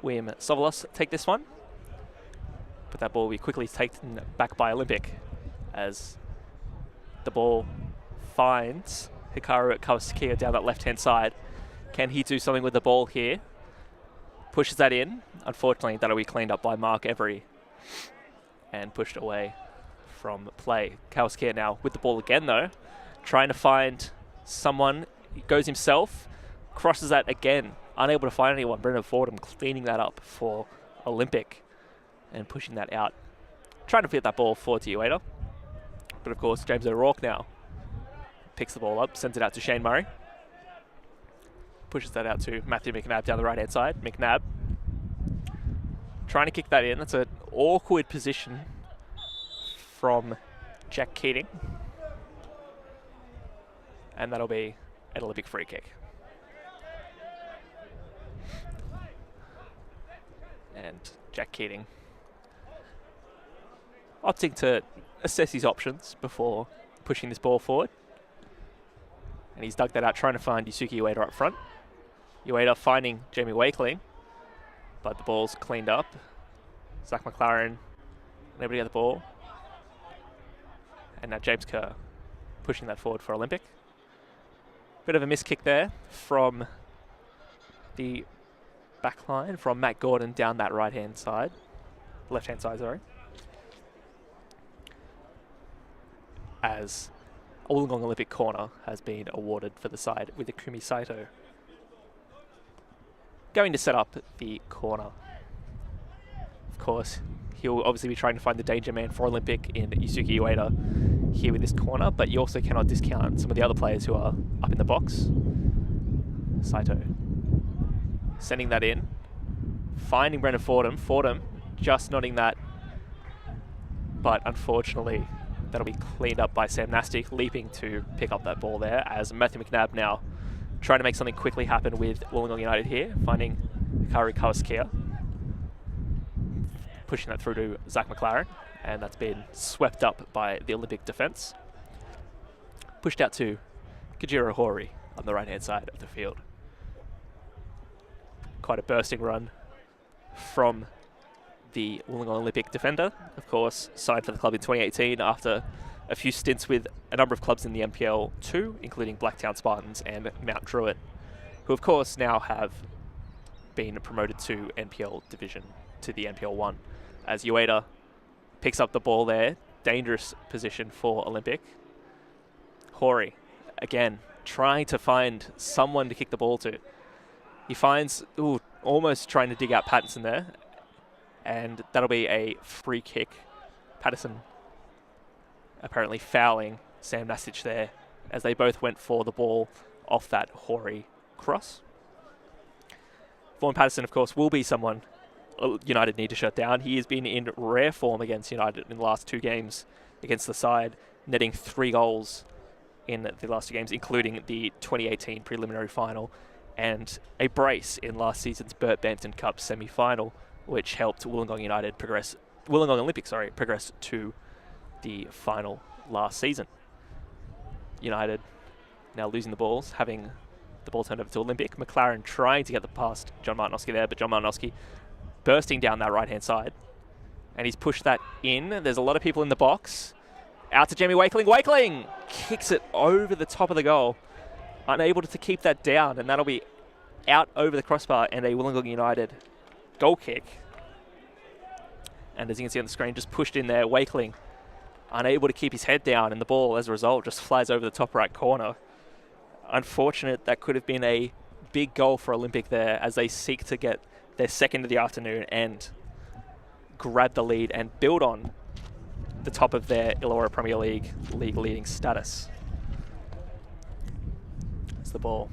William Sovolos take this one. But that ball will be quickly taken back by Olympic as the ball finds Hikaru Kawasaki down that left-hand side. Can he do something with the ball here? Pushes that in. Unfortunately, that'll be cleaned up by Mark Every and pushed away from play. Kawasaki now with the ball again, though. Trying to find someone. He goes himself. Crosses that again. Unable to find anyone. Brendan Fordham cleaning that up for Olympic and pushing that out. Trying to fit that ball forward to Ueda. But of course, James O'Rourke now picks the ball up, sends it out to Shane Murray. Pushes that out to Matthew McNabb down the right-hand side. McNabb trying to kick that in. That's an awkward position from Jack Keating. And that'll be an Olympic free kick. And Jack Keating opting to assess his options before pushing this ball forward. And he's dug that out, trying to find Yusuke Ueda up front. Ueda finding Jamie Wakeling, but the ball's cleaned up. Zach McLaren able to get the ball. And now James Kerr pushing that forward for Olympic. Bit of a miss kick there from the back line from Matt Gordon down that right-hand side. Left-hand side, sorry. As a Wollongong Olympic corner has been awarded for the side with Akumi Saito going to set up the corner. Of course, he'll obviously be trying to find the danger man for Olympic in Yusuke Ueda here with this corner, but you also cannot discount some of the other players who are up in the box. Saito sending that in, finding Brendan Fordham. Fordham just nodding that, but unfortunately that'll be cleaned up by Sam Nastic, leaping to pick up that ball there as Matthew McNabb now trying to make something quickly happen with Wollongong United here, finding Hikaru Kawasaki, pushing that through to Zach McLaren, and that's been swept up by the Olympic defence. Pushed out to Kajiro Hori on the right-hand side of the field. Quite a bursting run from the Wollongong Olympic defender. Of course, signed for the club in 2018 after a few stints with a number of clubs in the NPL 2, including Blacktown Spartans and Mount Druitt, who of course now have been promoted to NPL division, to the NPL 1. As Ueda picks up the ball there, dangerous position for Olympic. Hori, again, trying to find someone to kick the ball to. He finds, almost trying to dig out Patterson there, and that'll be a free kick. Patterson apparently fouling Sam Nastic there as they both went for the ball off that Hori cross. Vaughan Patterson, of course, will be someone United need to shut down. He has been in rare form against United in the last 2 games against the side, netting 3 goals in the last 2 games, including the 2018 preliminary final and a brace in last season's Burt Bampton Cup semi-final, which helped Wollongong Olympic progress to the final last season. United now losing the balls, having the ball turned over to Olympic. McLaren trying to get the past John Martinoski there, but John Martinoski bursting down that right-hand side. And he's pushed that in. There's a lot of people in the box. Out to Jamie Wakeling. Wakeling kicks it over the top of the goal. Unable to keep that down, and that'll be out over the crossbar and a Wollongong United goal kick. And as you can see on the screen, just pushed in there. Wakeling unable to keep his head down, and the ball, as a result, just flies over the top right corner. Unfortunate. That could have been a big goal for Olympic there as they seek to get their second of the afternoon and grab the lead and build on the top of their Illawarra Premier League leading status. That's the ball.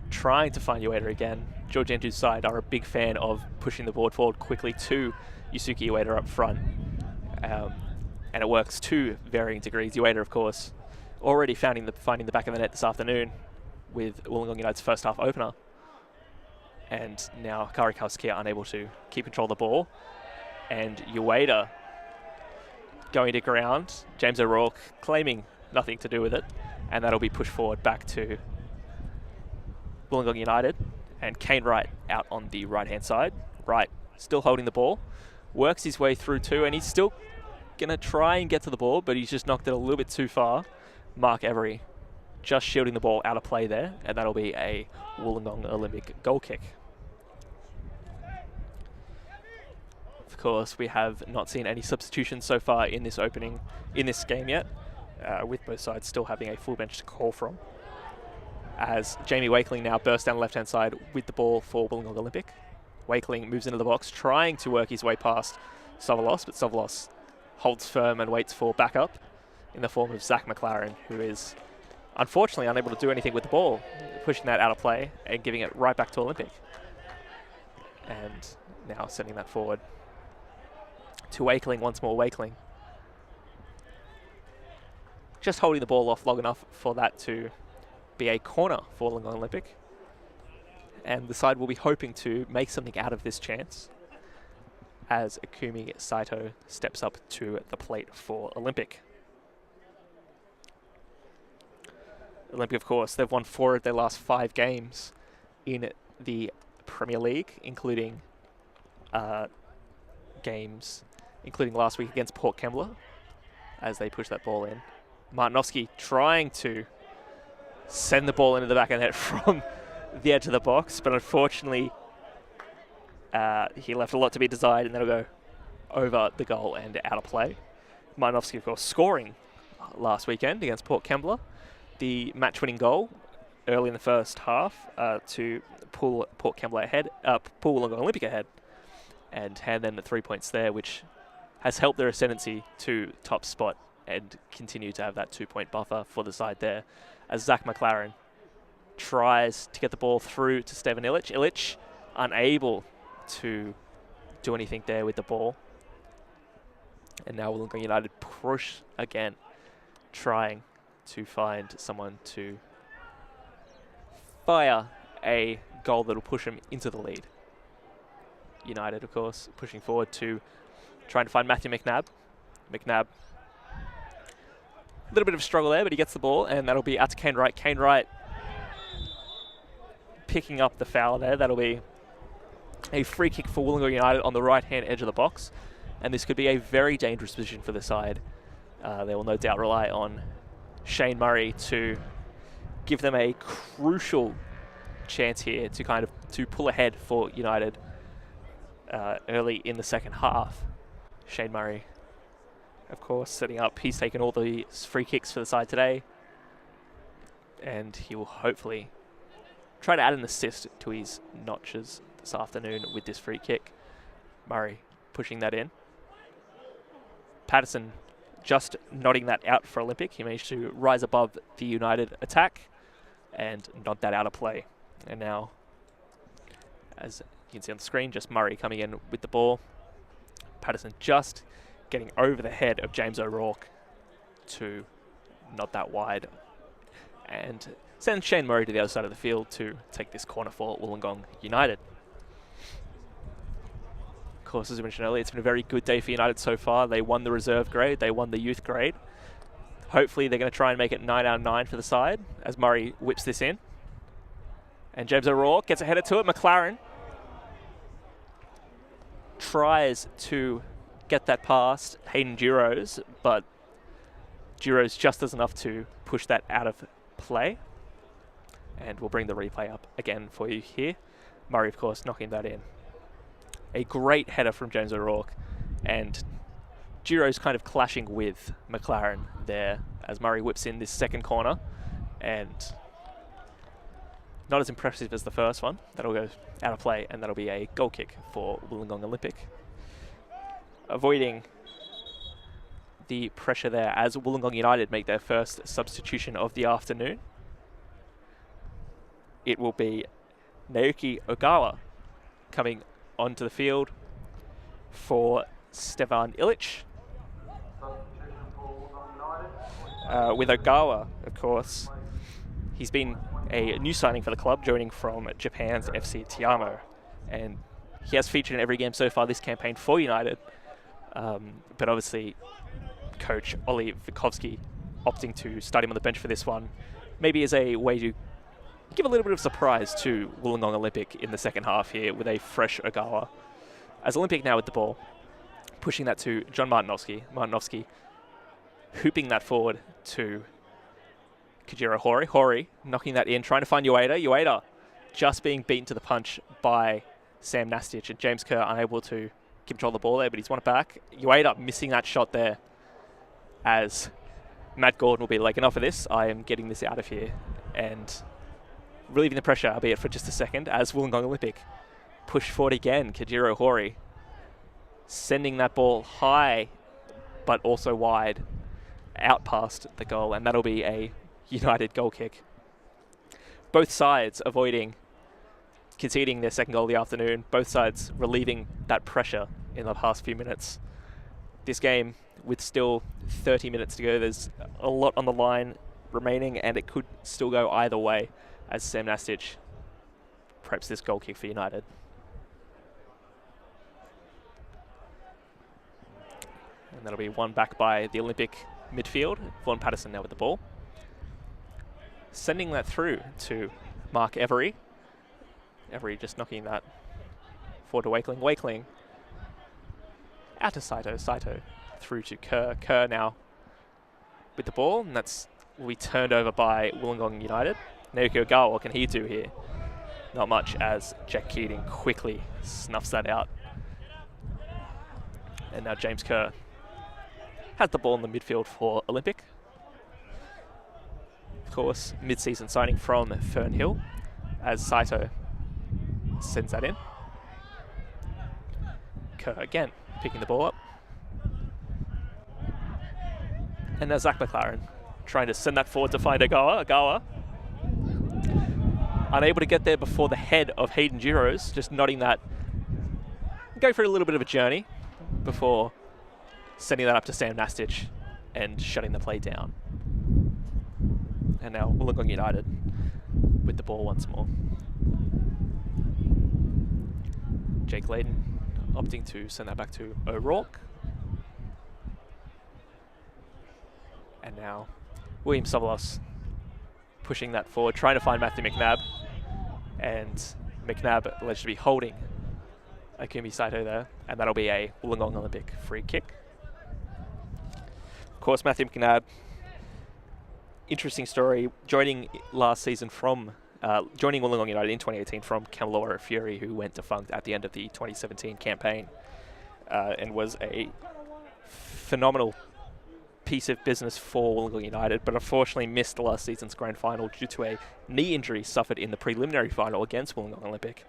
Trying to find Ueda again. George Andrews' side are a big fan of pushing the board forward quickly to Yusuke Ueda up front. And it works to varying degrees. Ueda, of course, already finding the back of the net this afternoon with Wollongong United's first half opener. And now Karikowski are unable to keep control of the ball. And Ueda going to ground. James O'Rourke claiming nothing to do with it. And that'll be pushed forward back to Wollongong United. And Kane Wright out on the right-hand side. Wright still holding the ball. Works his way through too, and he's still going to try and get to the ball, but he's just knocked it a little bit too far. Mark Every just shielding the ball out of play there, and that'll be a Wollongong Olympic goal kick. Of course, we have not seen any substitutions so far in this game yet, with both sides still having a full bench to call from. As Jamie Wakeling now bursts down the left-hand side with the ball for Wollongong Olympic. Wakeling moves into the box, trying to work his way past Sovalos, but Sovalos holds firm and waits for backup in the form of Zach McLaren, who is unfortunately unable to do anything with the ball, pushing that out of play and giving it right back to Olympic. And now sending that forward to Wakeling once more. Wakeling just holding the ball off long enough for that to be a corner for Wollongong Olympic. And the side will be hoping to make something out of this chance as Akumi Saito steps up to the plate for Olympic. Olympic, of course, they've won 4 of their last 5 games in the Premier League, including games, including last week against Port Kembla, as they push that ball in. Martinovsky trying to send the ball into the back of the net from the edge of the box, but unfortunately he left a lot to be desired, and that'll go over the goal and out of play. Martinovsky, of course, scoring last weekend against Port Kembla, the match-winning goal early in the first half to pull Port Kembla ahead, pull Wollongong Olympic ahead, and hand them the 3 points there, which has helped their ascendancy to top spot and continue to have that 2-point buffer for the side there, as Zach McLaren tries to get the ball through to Stevan Illich. Illich unable to do anything there with the ball. And now Wollongong United push again, trying to find someone to fire a goal that will push them into the lead. United, of course, pushing forward to trying to find Matthew McNabb. McNabb, a little bit of a struggle there, but he gets the ball, and that'll be out to Kane Wright. Kane Wright picking up the foul there. That'll be a free kick for Wollongong United on the right-hand edge of the box, and this could be a very dangerous position for the side. They will no doubt rely on Shane Murray to give them a crucial chance here to pull ahead for United early in the second half. Shane Murray, of course, setting up. He's taken all the free kicks for the side today, and he will hopefully try to add an assist to his notches this afternoon with this free kick. Murray pushing that in. Patterson just nodding that out for Olympic. He managed to rise above the United attack and nod that out of play. And now, as you can see on the screen, just Murray coming in with the ball. Patterson just getting over the head of James O'Rourke to nod that wide and send Shane Murray to the other side of the field to take this corner for Wollongong United. Of course, as I mentioned earlier, it's been a very good day for United so far. They won the reserve grade, they won the youth grade. Hopefully they're going to try and make it 9 out of 9 for the side as Murray whips this in. And James O'Rourke gets a header to it. McLaren tries to get that past Hayden Giroux, but Giroux just does enough to push that out of play. And we'll bring the replay up again for you here. Murray, of course, knocking that in. A great header from James O'Rourke, and Giroux kind of clashing with McLaren there as Murray whips in this second corner, and not as impressive as the first one. That'll go out of play, and that'll be a goal kick for Wollongong Olympic. Avoiding the pressure there as Wollongong United make their first substitution of the afternoon. It will be Naoki Ogawa coming onto the field for Stevan Illich. with Ogawa, of course, he's been a new signing for the club, joining from Japan's FC Tiamo, and he has featured in every game so far this campaign for United, but obviously coach Ollie Vikovsky opting to start him on the bench for this one, maybe as a way to give a little bit of surprise to Wollongong Olympic in the second half here with a fresh Ogawa. As Olympic now with the ball, pushing that to John Martinovski. Martinovski hooping that forward to Kajiro Hori. Hori knocking that in, trying to find Ueda. Ueda just being beaten to the punch by Sam Nastic, and James Kerr unable to control the ball there, but he's won it back. Ueda missing that shot there, as Matt Gordon will be like, enough of this, I am getting this out of here, and relieving the pressure, albeit for just a second, as Wollongong Olympic push forward again. Kajiro Hori sending that ball high, but also wide, out past the goal, and that'll be a United goal kick. Both sides avoiding conceding their second goal of the afternoon, both sides relieving that pressure in the past few minutes. This game, with still 30 minutes to go, there's a lot on the line remaining, and it could still go either way as Sam Nastic preps this goal kick for United. And that'll be won back by the Olympic midfield. Vaughan Patterson now with the ball. Sending that through to Mark Every. Every just knocking that forward to Wakeling. Wakeling out to Saito. Saito through to Kerr. Kerr now with the ball, and that's will be turned over by Wollongong United. Naoki Ogawa, what can he do here? Not much, as Jack Keating quickly snuffs that out. And now James Kerr has the ball in the midfield for Olympic. Of course, mid-season signing from Fernhill, as Saito sends that in. Kerr again picking the ball up. And now Zach McLaren trying to send that forward to find Ogawa. Ogawa unable to get there before the head of Hayden Giroux, just nodding that, going for a little bit of a journey before sending that up to Sam Nastic and shutting the play down. And now Wollongong United with the ball once more. Jake Layden opting to send that back to O'Rourke. And now William Sobolos pushing that forward, trying to find Matthew McNabb. And McNabb alleged to be holding Akumi Saito there. And that'll be a Wollongong Olympic free kick. Of course, Matthew McNabb, interesting story, joining last season from, joining Wollongong United in 2018 from Illawarra Fury, who went defunct at the end of the 2017 campaign, and was a phenomenal piece of business for Wollongong United, but unfortunately missed last season's grand final due to a knee injury suffered in the preliminary final against Wollongong Olympic,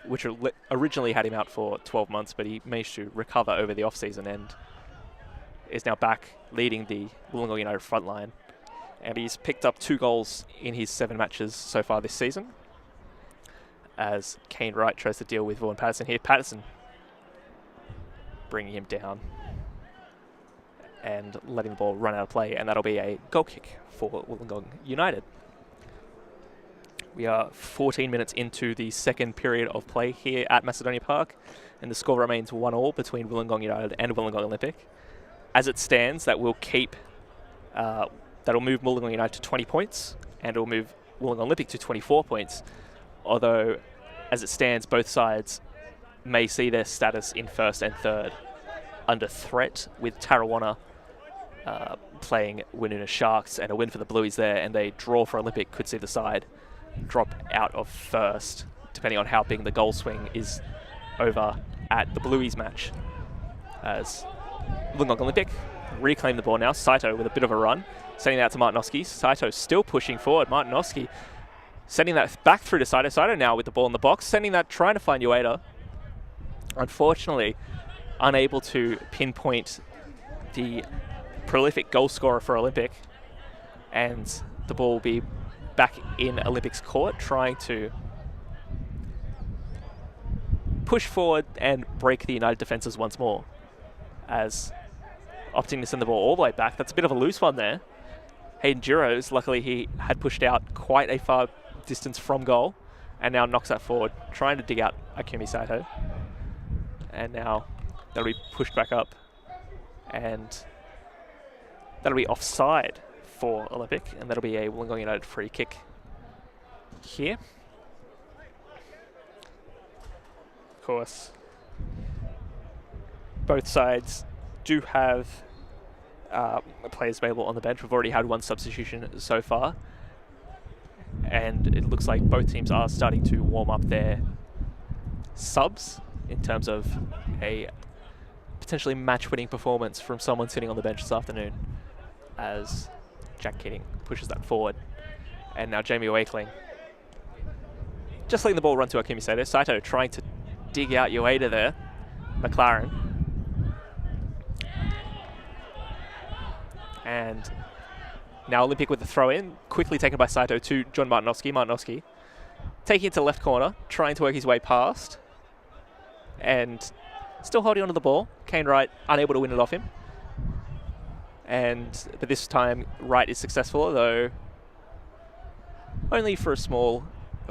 which originally had him out for 12 months, but he managed to recover over the off-season and is now back leading the Wollongong United front line. And he's picked up 2 goals in his 7 matches so far this season, as Kane Wright tries to deal with Vaughan Patterson here. Patterson bringing him down and letting the ball run out of play, and that'll be a goal kick for Wollongong United. We are 14 minutes into the second period of play here at Macedonia Park, and the score remains 1-1 between Wollongong United and Wollongong Olympic. As it stands, that will keep, that'll move Wollongong United to 20 points, and it will move Wollongong Olympic to 24 points. Although, as it stands, both sides may see their status in first and third under threat, with Tarrawanna playing Woonona Sharks, and a win for the Blueies there, and a draw for Olympic could see the side drop out of first, depending on how big the goal swing is over at the Blueies match. As Wollongong Olympic reclaim the ball now. Saito with a bit of a run, sending that out to Martinovski. Saito still pushing forward. Martinovski sending that back through to Saito. Saito now with the ball in the box, sending that, trying to find Ueda. Unfortunately, unable to pinpoint the prolific goal scorer for Olympic, and the ball will be back in Olympic's court, trying to push forward and break the United defences once more, as opting to send the ball all the way back. That's a bit of a loose one there. Hayden Giroux, luckily he had pushed out quite a far distance from goal and now knocks that forward, trying to dig out Akumi Saito. And now that'll be pushed back up and that'll be offside for Olympic, and that'll be a Wollongong United free kick here. Of course, both sides do have players available on the bench. We've already had one substitution so far, and it looks like both teams are starting to warm up their subs in terms of a potentially match-winning performance from someone sitting on the bench this afternoon, as Jack Keating pushes that forward. And now Jamie Wakeling just letting the ball run to Akumi Saito. Saito trying to dig out Ueda there. McLaren. And now Olympic with the throw in, quickly taken by Saito to John Martinovski. Martinovski taking it to left corner, trying to work his way past. And still holding onto the ball. Kane Wright unable to win it off him. But this time Wright is successful, though only for a small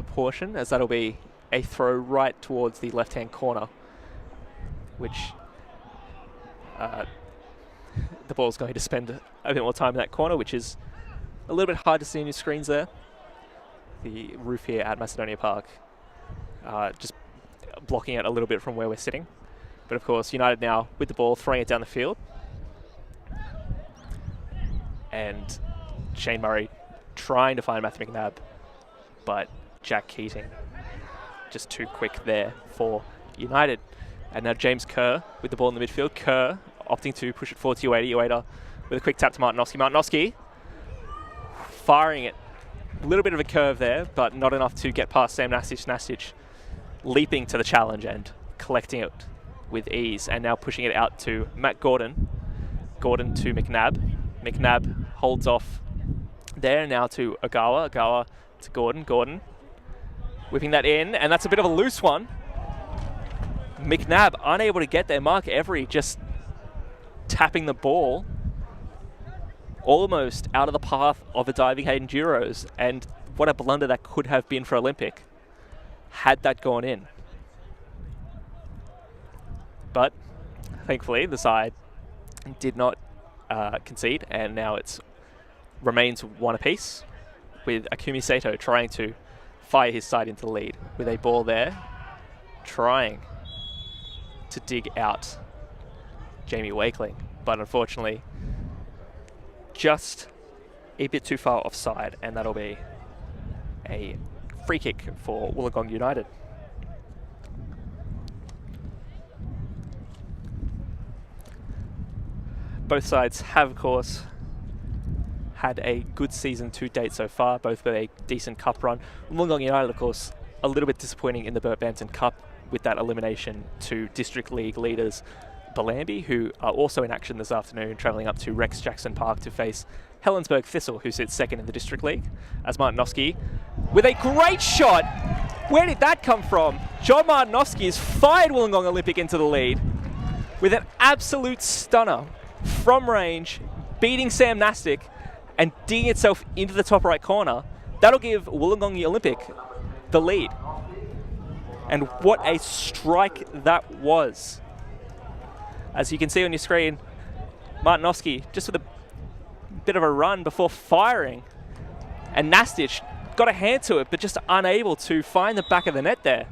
portion, as that'll be a throw right towards the left-hand corner, which the ball's going to spend a bit more time in that corner, which is a little bit hard to see on your screens there. The roof here at Macedonia Park just blocking it a little bit from where we're sitting. But of course, United now with the ball, throwing it down the field. And Shane Murray trying to find Matthew McNabb, but Jack Keating just too quick there for United. And now James Kerr with the ball in the midfield. Kerr opting to push it forward to Ueda. Ueda with a quick tap to Martinovski. Martinovski firing it. A little bit of a curve there, but not enough to get past Sam Nasic. Nasic leaping to the challenge and collecting it with ease. And now pushing it out to Matt Gordon. Gordon to McNabb. McNabb holds off there, now to Ogawa. Ogawa to Gordon. Gordon whipping that in, and that's a bit of a loose one. McNabb unable to get there. Mark Every just tapping the ball almost out of the path of a diving Hayden Giroux, and what a blunder that could have been for Olympic had that gone in. But thankfully the side did not concede, and now it's remains one apiece, with Akumi Saito trying to fire his side into the lead with a ball there, trying to dig out Jamie Wakeling, but unfortunately just a bit too far offside, and that'll be a free kick for Wollongong United. Both sides have, of course, had a good season to date so far, both with a decent cup run. Wollongong United, of course, a little bit disappointing in the Burt Bampton Cup with that elimination to District League leaders Bellambi, who are also in action this afternoon, travelling up to Rex Jackson Park to face Helensburgh Thistle, who sits second in the District League, as Martinovski with a great shot. Where did that come from? John Martinovski has fired Wollongong Olympic into the lead with an absolute stunner from range, beating Sam Nastic and digging itself into the top right corner. That'll give Wollongong Olympic the lead. And what a strike that was. As you can see on your screen, Martinovski just with a bit of a run before firing. And Nastic got a hand to it, but just unable to find the back of the net there.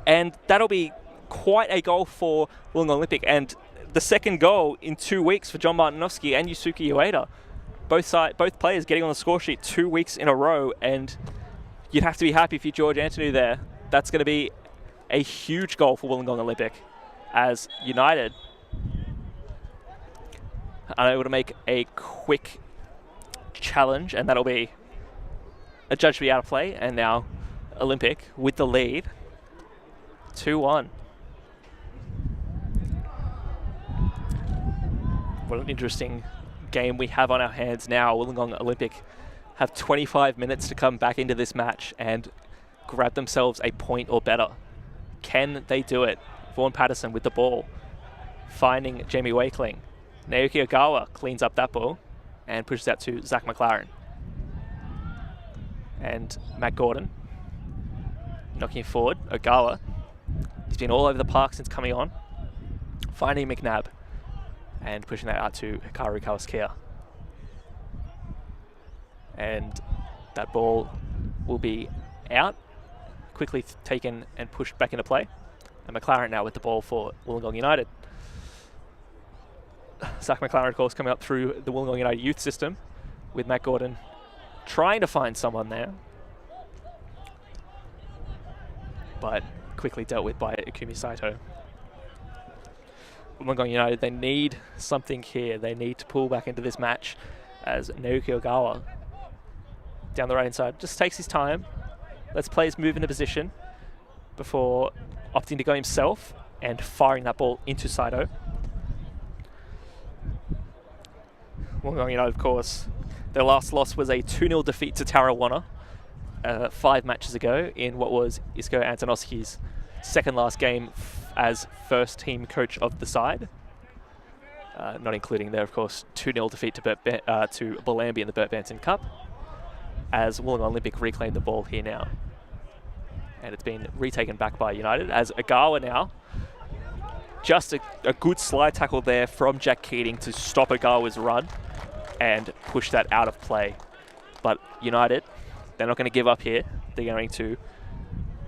And that'll be quite a goal for Wollongong Olympic, and the second goal in 2 weeks for John Martinovski and Yusuke Ueda. Both players getting on the score sheet 2 weeks in a row, and you'd have to be happy if you're George Anthony there. That's going to be a huge goal for Wollongong Olympic, as United are able to make a quick challenge, and that'll be adjudged to be out of play. And now Olympic with the lead, 2-1. What an interesting game we have on our hands now. Wollongong Olympic have 25 minutes to come back into this match and grab themselves a point or better. Can they do it? Vaughan Patterson with the ball. finding Jamie Wakeling. Naoki Ogawa cleans up that ball and pushes out to Zach McLaren. And Matt Gordon knocking it forward. Ogawa, he's been all over the park since coming on. Finding McNabb and pushing that out to Hikaru Kawaskia. And that ball will be out, quickly taken and pushed back into play. And McLaren now with the ball for Wollongong United. Zach McLaren, of course, coming up through the Wollongong United youth system with Matt Gordon trying to find someone there, but quickly dealt with by Ikumi Saito. Wollongong United, they need something here. They need to pull back into this match as Naoki Ogawa down the right-hand side just takes his time, lets players move into position before opting to go himself and firing that ball into Saito. Wollongong United, of course, their last loss was a 2-0 defeat to Tarrawanna 5 matches ago in what was Isko Antonovsky's second last game as first team coach of the side. Not including their, of course, 2-0 defeat to Bellambi in the Bert Banton Cup, as Wollongong Olympic reclaimed the ball here now. And it's been retaken back by United as Ogawa now. Just a good slide tackle there from Jack Keating to stop Ogawa's run and push that out of play. But United, they're not going to give up here. They're going to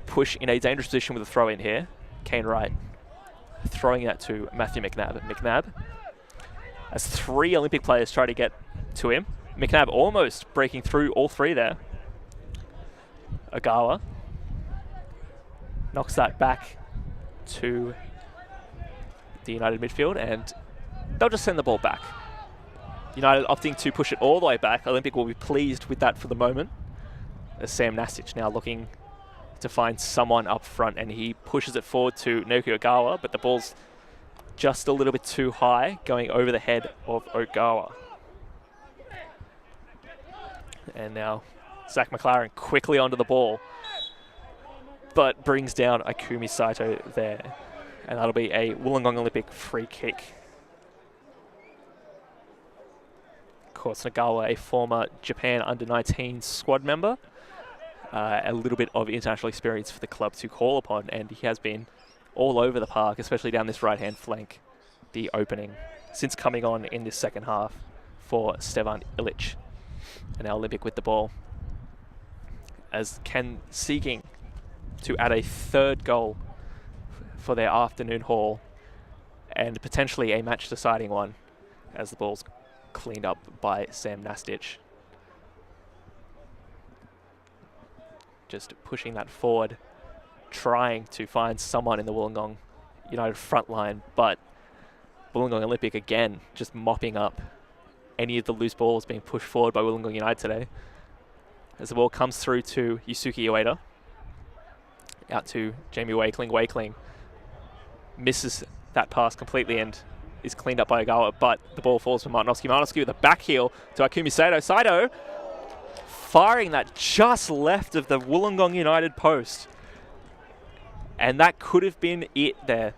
push in a dangerous position with a throw in here. Kane Wright throwing that to Matthew McNabb. McNabb, as 3 Olympic players try to get to him. McNabb almost breaking through all 3 there. Ogawa knocks that back to the United midfield, and they'll just send the ball back. United opting to push it all the way back. Olympic will be pleased with that for the moment, as Sam Nastic now looking to find someone up front, and he pushes it forward to Naoki Ogawa, but the ball's just a little bit too high, going over the head of Ogawa. And now Zach McLaren quickly onto the ball, but brings down Ikumi Saito there. And that'll be a Wollongong Olympic free kick. Of course, Nagawa, a former Japan under-19 squad member. A little bit of international experience for the club to call upon, and he has been all over the park, especially down this right-hand flank, the opening, since coming on in this second half for Stevan Ilic. And now Olympic with the ball, as Ken seeking to add a 3rd goal for their afternoon haul, and potentially a match-deciding one, as the ball's cleaned up by Sam Nastic. Just pushing that forward, trying to find someone in the Wollongong United front line, but Wollongong Olympic again just mopping up any of the loose balls being pushed forward by Wollongong United today. As the ball comes through to Yusuke Ueda, out to Jamie Wakeling. Wakeling misses that pass completely and is cleaned up by Ogawa, but the ball falls for Martinovsky. Martinovsky with a back heel to Ikumi Saito. Saito firing that just left of the Wollongong United post. And that could have been it there.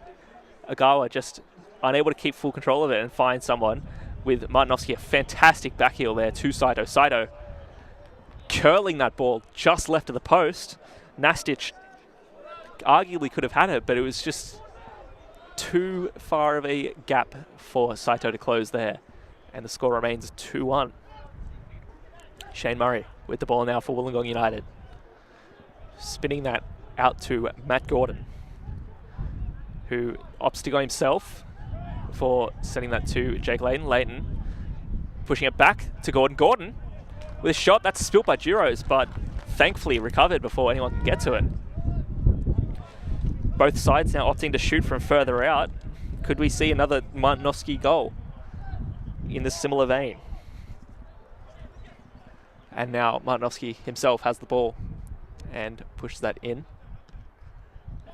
Ogawa just unable to keep full control of it and find someone with Martinovsky. A fantastic back heel there to Saito. Saito curling that ball just left of the post. Nastic arguably could have had it, but it was just too far of a gap for Saito to close there. And the score remains 2-1. Shane Murray with the ball now for Wollongong United. Spinning that out to Matt Gordon, who opts to go himself before sending that to Jake Layton. Layton pushing it back to Gordon. Gordon with a shot that's spilt by Juros, but thankfully recovered before anyone can get to it. Both sides now opting to shoot from further out. Could we see another Martinovsky goal in the similar vein? And now Martinovsky himself has the ball and pushes that in.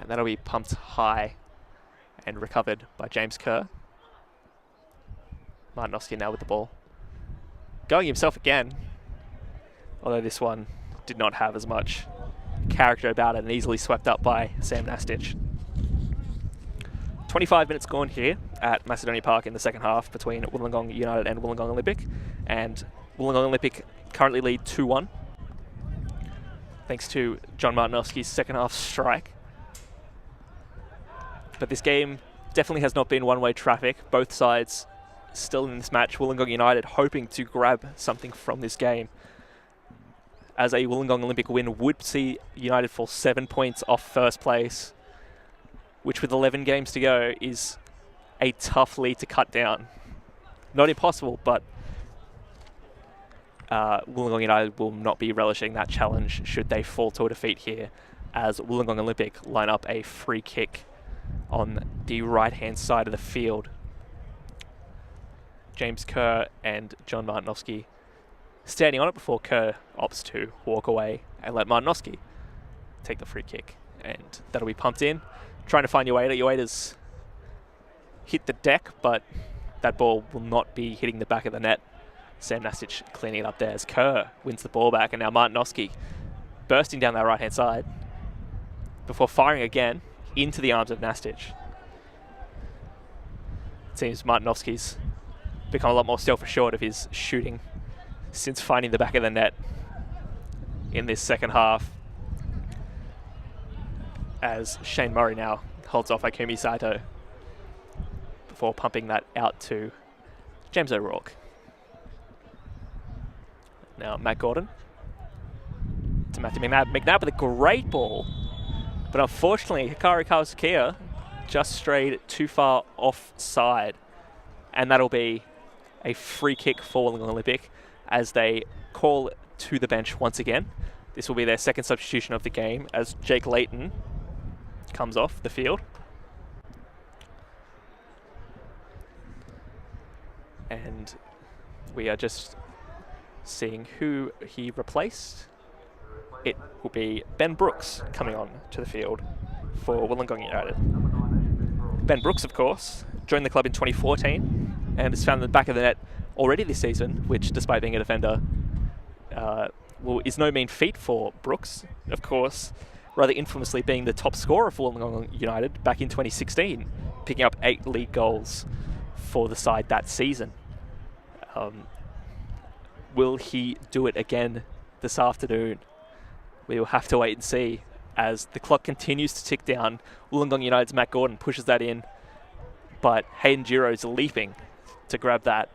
And that'll be pumped high and recovered by James Kerr. Martinovsky now with the ball. Going himself again, although this one did not have as much character about it and easily swept up by Sam Nastic. 25 minutes gone here at Macedonia Park in the second half between Wollongong United and Wollongong Olympic, and Wollongong Olympic currently lead 2-1 thanks to John Martinowski's second half strike. But this game definitely has not been one-way traffic. Both sides still in this match. Wollongong United hoping to grab something from this game, as a Wollongong Olympic win would see United fall 7 points off first place, which with 11 games to go is a tough lead to cut down. Not impossible, but Wollongong United will not be relishing that challenge should they fall to a defeat here, as Wollongong Olympic line up a free kick on the right-hand side of the field. James Kerr and John Martinowski standing on it before Kerr opts to walk away and let Martinowski take the free kick. And that'll be pumped in. Trying to find Ueda. Ueda's hit the deck, but that ball will not be hitting the back of the net. Sam Nasic cleaning it up there as Kerr wins the ball back, and now Martinowski bursting down that right-hand side before firing again into the arms of Nasic. It seems Martinowski's become a lot more self-assured of his shooting since finding the back of the net in this second half, as Shane Murray now holds off Ikumi Saito before pumping that out to James O'Rourke. Now Matt Gordon to Matthew McNabb. McNabb with a great ball, but unfortunately Hikaru Kawasakia just strayed too far offside, and that'll be a free kick for Wollongong Olympic as they call to the bench once again. This will be their second substitution of the game as Jake Layton comes off the field. And we are just seeing who he replaced. It will be Ben Brooks coming on to the field for Wollongong United. Ben Brooks, of course, joined the club in 2014 and has found the back of the net already this season, which, despite being a defender, is no mean feat for Brooks. Of course, rather infamously being the top scorer for Wollongong United back in 2016, picking up 8 league goals for the side that season. Will he do it again this afternoon? We will have to wait and see as the clock continues to tick down. Wollongong United's Matt Gordon pushes that in, but Hayden Giro's leaping to grab that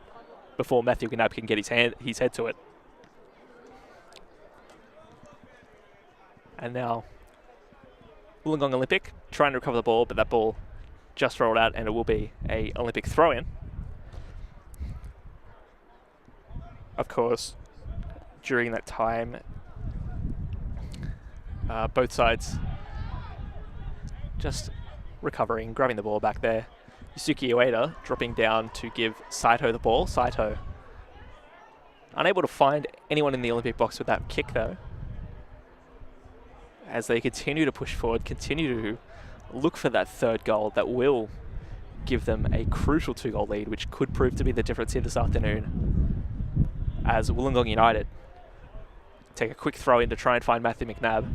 before Matthew McNabb can get his head to it. And now Wollongong Olympic trying to recover the ball, but that ball just rolled out, and it will be a Olympic throw-in. Of course, during that time, both sides just recovering, grabbing the ball back there. Yusuke Ueda dropping down to give Saito the ball. Saito unable to find anyone in the Olympic box with that kick, though, as they continue to push forward, continue to look for that third goal that will give them a crucial 2-goal lead, which could prove to be the difference here this afternoon, as Wollongong United take a quick throw in to try and find Matthew McNabb.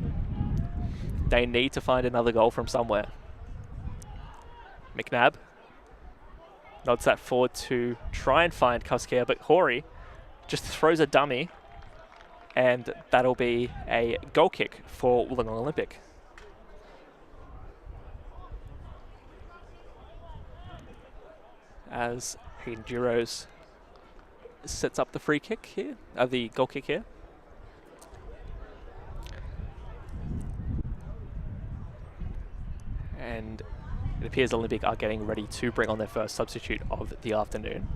They need to find another goal from somewhere. McNabb nods that forward to try and find Kawasakia, but Hori just throws a dummy, and that'll be a goal kick for Wollongong Olympic. As Hayden Giroux sets up the free kick here, the goal kick here. And it appears Olympic are getting ready to bring on their first substitute of the afternoon.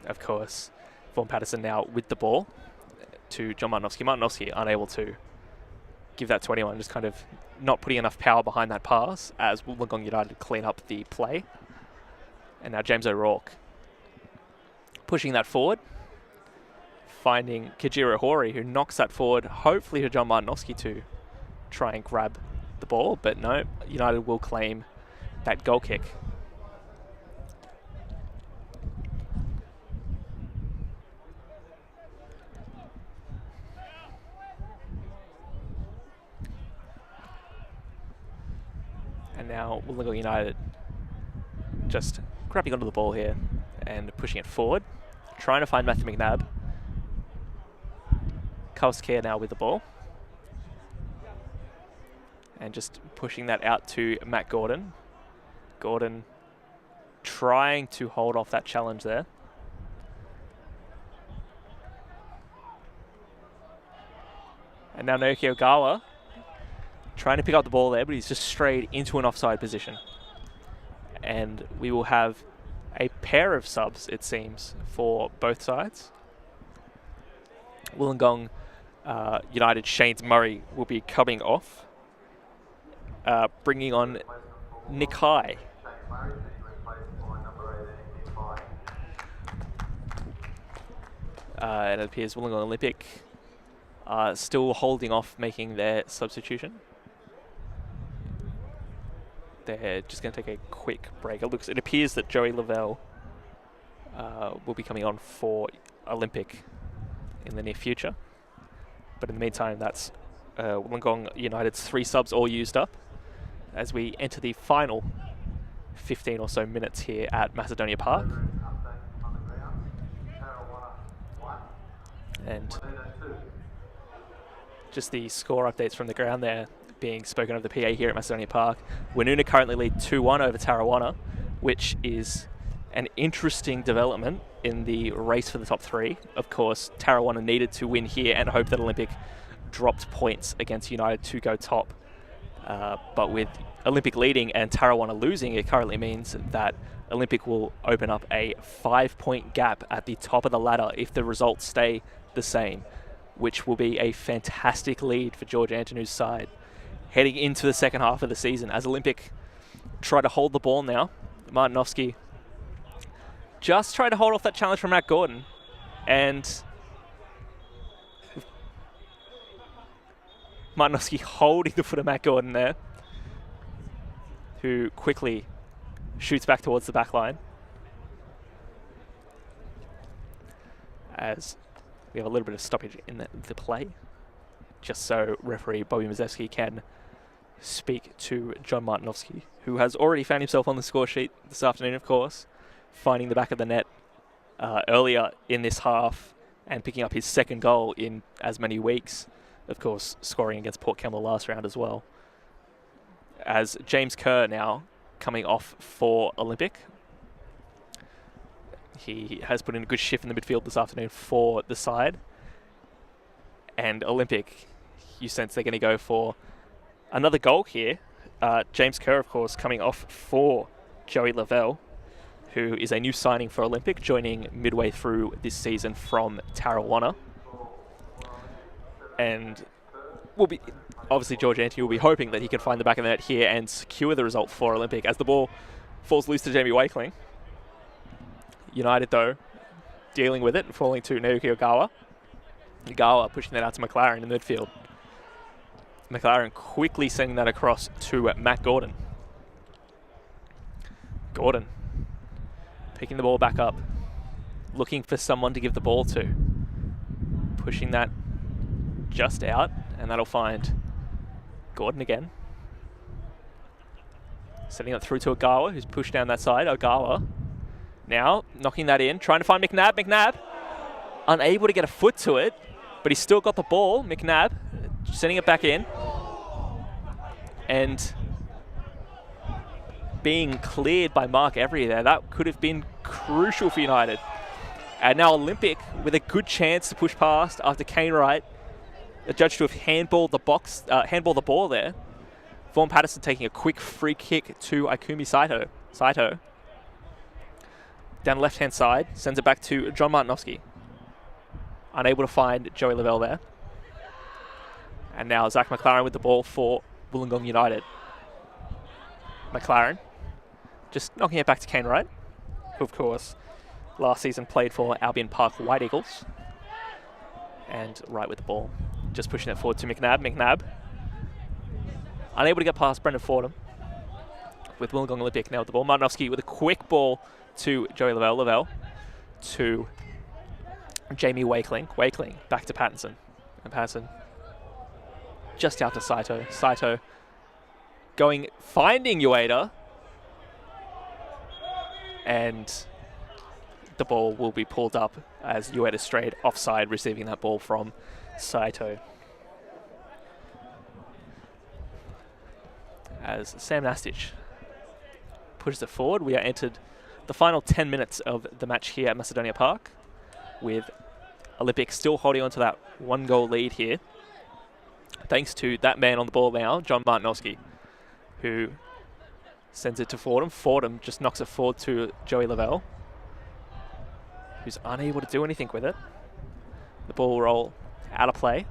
Of course, Vaughan Patterson now with the ball to John Martinowski. Martinowski unable to give that to anyone, just kind of not putting enough power behind that pass as Wollongong United clean up the play. And now James O'Rourke pushing that forward, finding Kajiro Hori, who knocks that forward, hopefully to John Martinowski to try and grab the ball, but no, United will claim that goal kick. And now Wollongong United just grabbing onto the ball here and pushing it forward, trying to find Matthew McNabb. Kowskier now with the ball. And just pushing that out to Matt Gordon. Gordon trying to hold off that challenge there. And now Naoki Ogawa trying to pick up the ball there, but he's just strayed into an offside position. And we will have a pair of subs, it seems, for both sides. Wollongong United Shane's Murray will be coming off, bringing on Nick High. And it appears Wollongong Olympic still holding off making their substitution. They're just going to take a quick break. It appears that Joey Lavelle will be coming on for Olympic in the near future. But in the meantime, that's Wollongong United's 3 subs all used up as we enter the final 15 or so minutes here at Macedonia Park. And just the score updates from the ground there being spoken of the PA here at Macedonia Park. Woonona currently lead 2-1 over Tarrawanna, which is an interesting development in the race for the top 3. Of course, Tarrawanna needed to win here and hope that Olympic dropped points against United to go top. But with Olympic leading and Tarrawanna losing, it currently means that Olympic will open up a 5-point gap at the top of the ladder if the results stay the same, which will be a fantastic lead for George Antonu's side heading into the second half of the season as Olympic try to hold the ball now. Martinovsky just try to hold off that challenge from Matt Gordon, and Martinovsky holding the foot of Matt Gordon there, who quickly shoots back towards the back line as we have a little bit of stoppage in the play, just so referee Bobby Mazewski can speak to John Martinovsky, who has already found himself on the score sheet this afternoon, of course, finding the back of the net earlier in this half and picking up his second goal in as many weeks, of course, scoring against Port Kembla last round as well. As James Kerr now coming off for Olympic. He has put in a good shift in the midfield this afternoon for the side. And Olympic, you sense they're going to go for another goal here. James Kerr, of course, coming off for Joey Lavelle, who is a new signing for Olympic, joining midway through this season from Tarrawanna. And will be obviously George Antony will be hoping that he can find the back of the net here and secure the result for Olympic as the ball falls loose to Jamie Wakeling. United, though, dealing with it and falling to Naoki Ogawa. Ogawa pushing that out to McLaren in midfield. McLaren quickly sending that across to Matt Gordon. Gordon picking the ball back up, looking for someone to give the ball to. Pushing that just out, and that'll find Gordon again. Sending it through to Ogawa, who's pushed down that side. Ogawa now knocking that in, trying to find McNabb. McNabb unable to get a foot to it, but he's still got the ball. McNabb sending it back in and being cleared by Mark Every there. That could have been crucial for United. And now Olympic with a good chance to push past after Kane Wright, adjudged to have handballed the ball there. Vaughan Patterson taking a quick free kick to Ikumi Saito. Saito down the left-hand side, sends it back to John Martinovsky. Unable to find Joey Lavelle there. And now Zach McLaren with the ball for Wollongong United. McLaren just knocking it back to Kane Wright, who of course last season played for Albion Park White Eagles. And Wright with the ball, just pushing it forward to McNabb. McNabb unable to get past Brendan Fordham with Wollongong Olympic now with the ball. Martinovsky with a quick ball to Joey Lavelle. Lavelle to Jamie Wakeling. Wakeling back to Pattinson. And Pattinson just out to Saito. Saito finding Ueda. and the ball will be pulled up as Ueda straight offside, receiving that ball from Saito. As Sam Nastic pushes it forward, we are entered the final 10 minutes of the match here at Macedonia Park, with Olympic still holding on to that 1-goal lead here, thanks to that man on the ball now, John Martinowski, who sends it to Fordham. Fordham just knocks it forward to Joey Lavelle, who's unable to do anything with it. The ball roll out of play.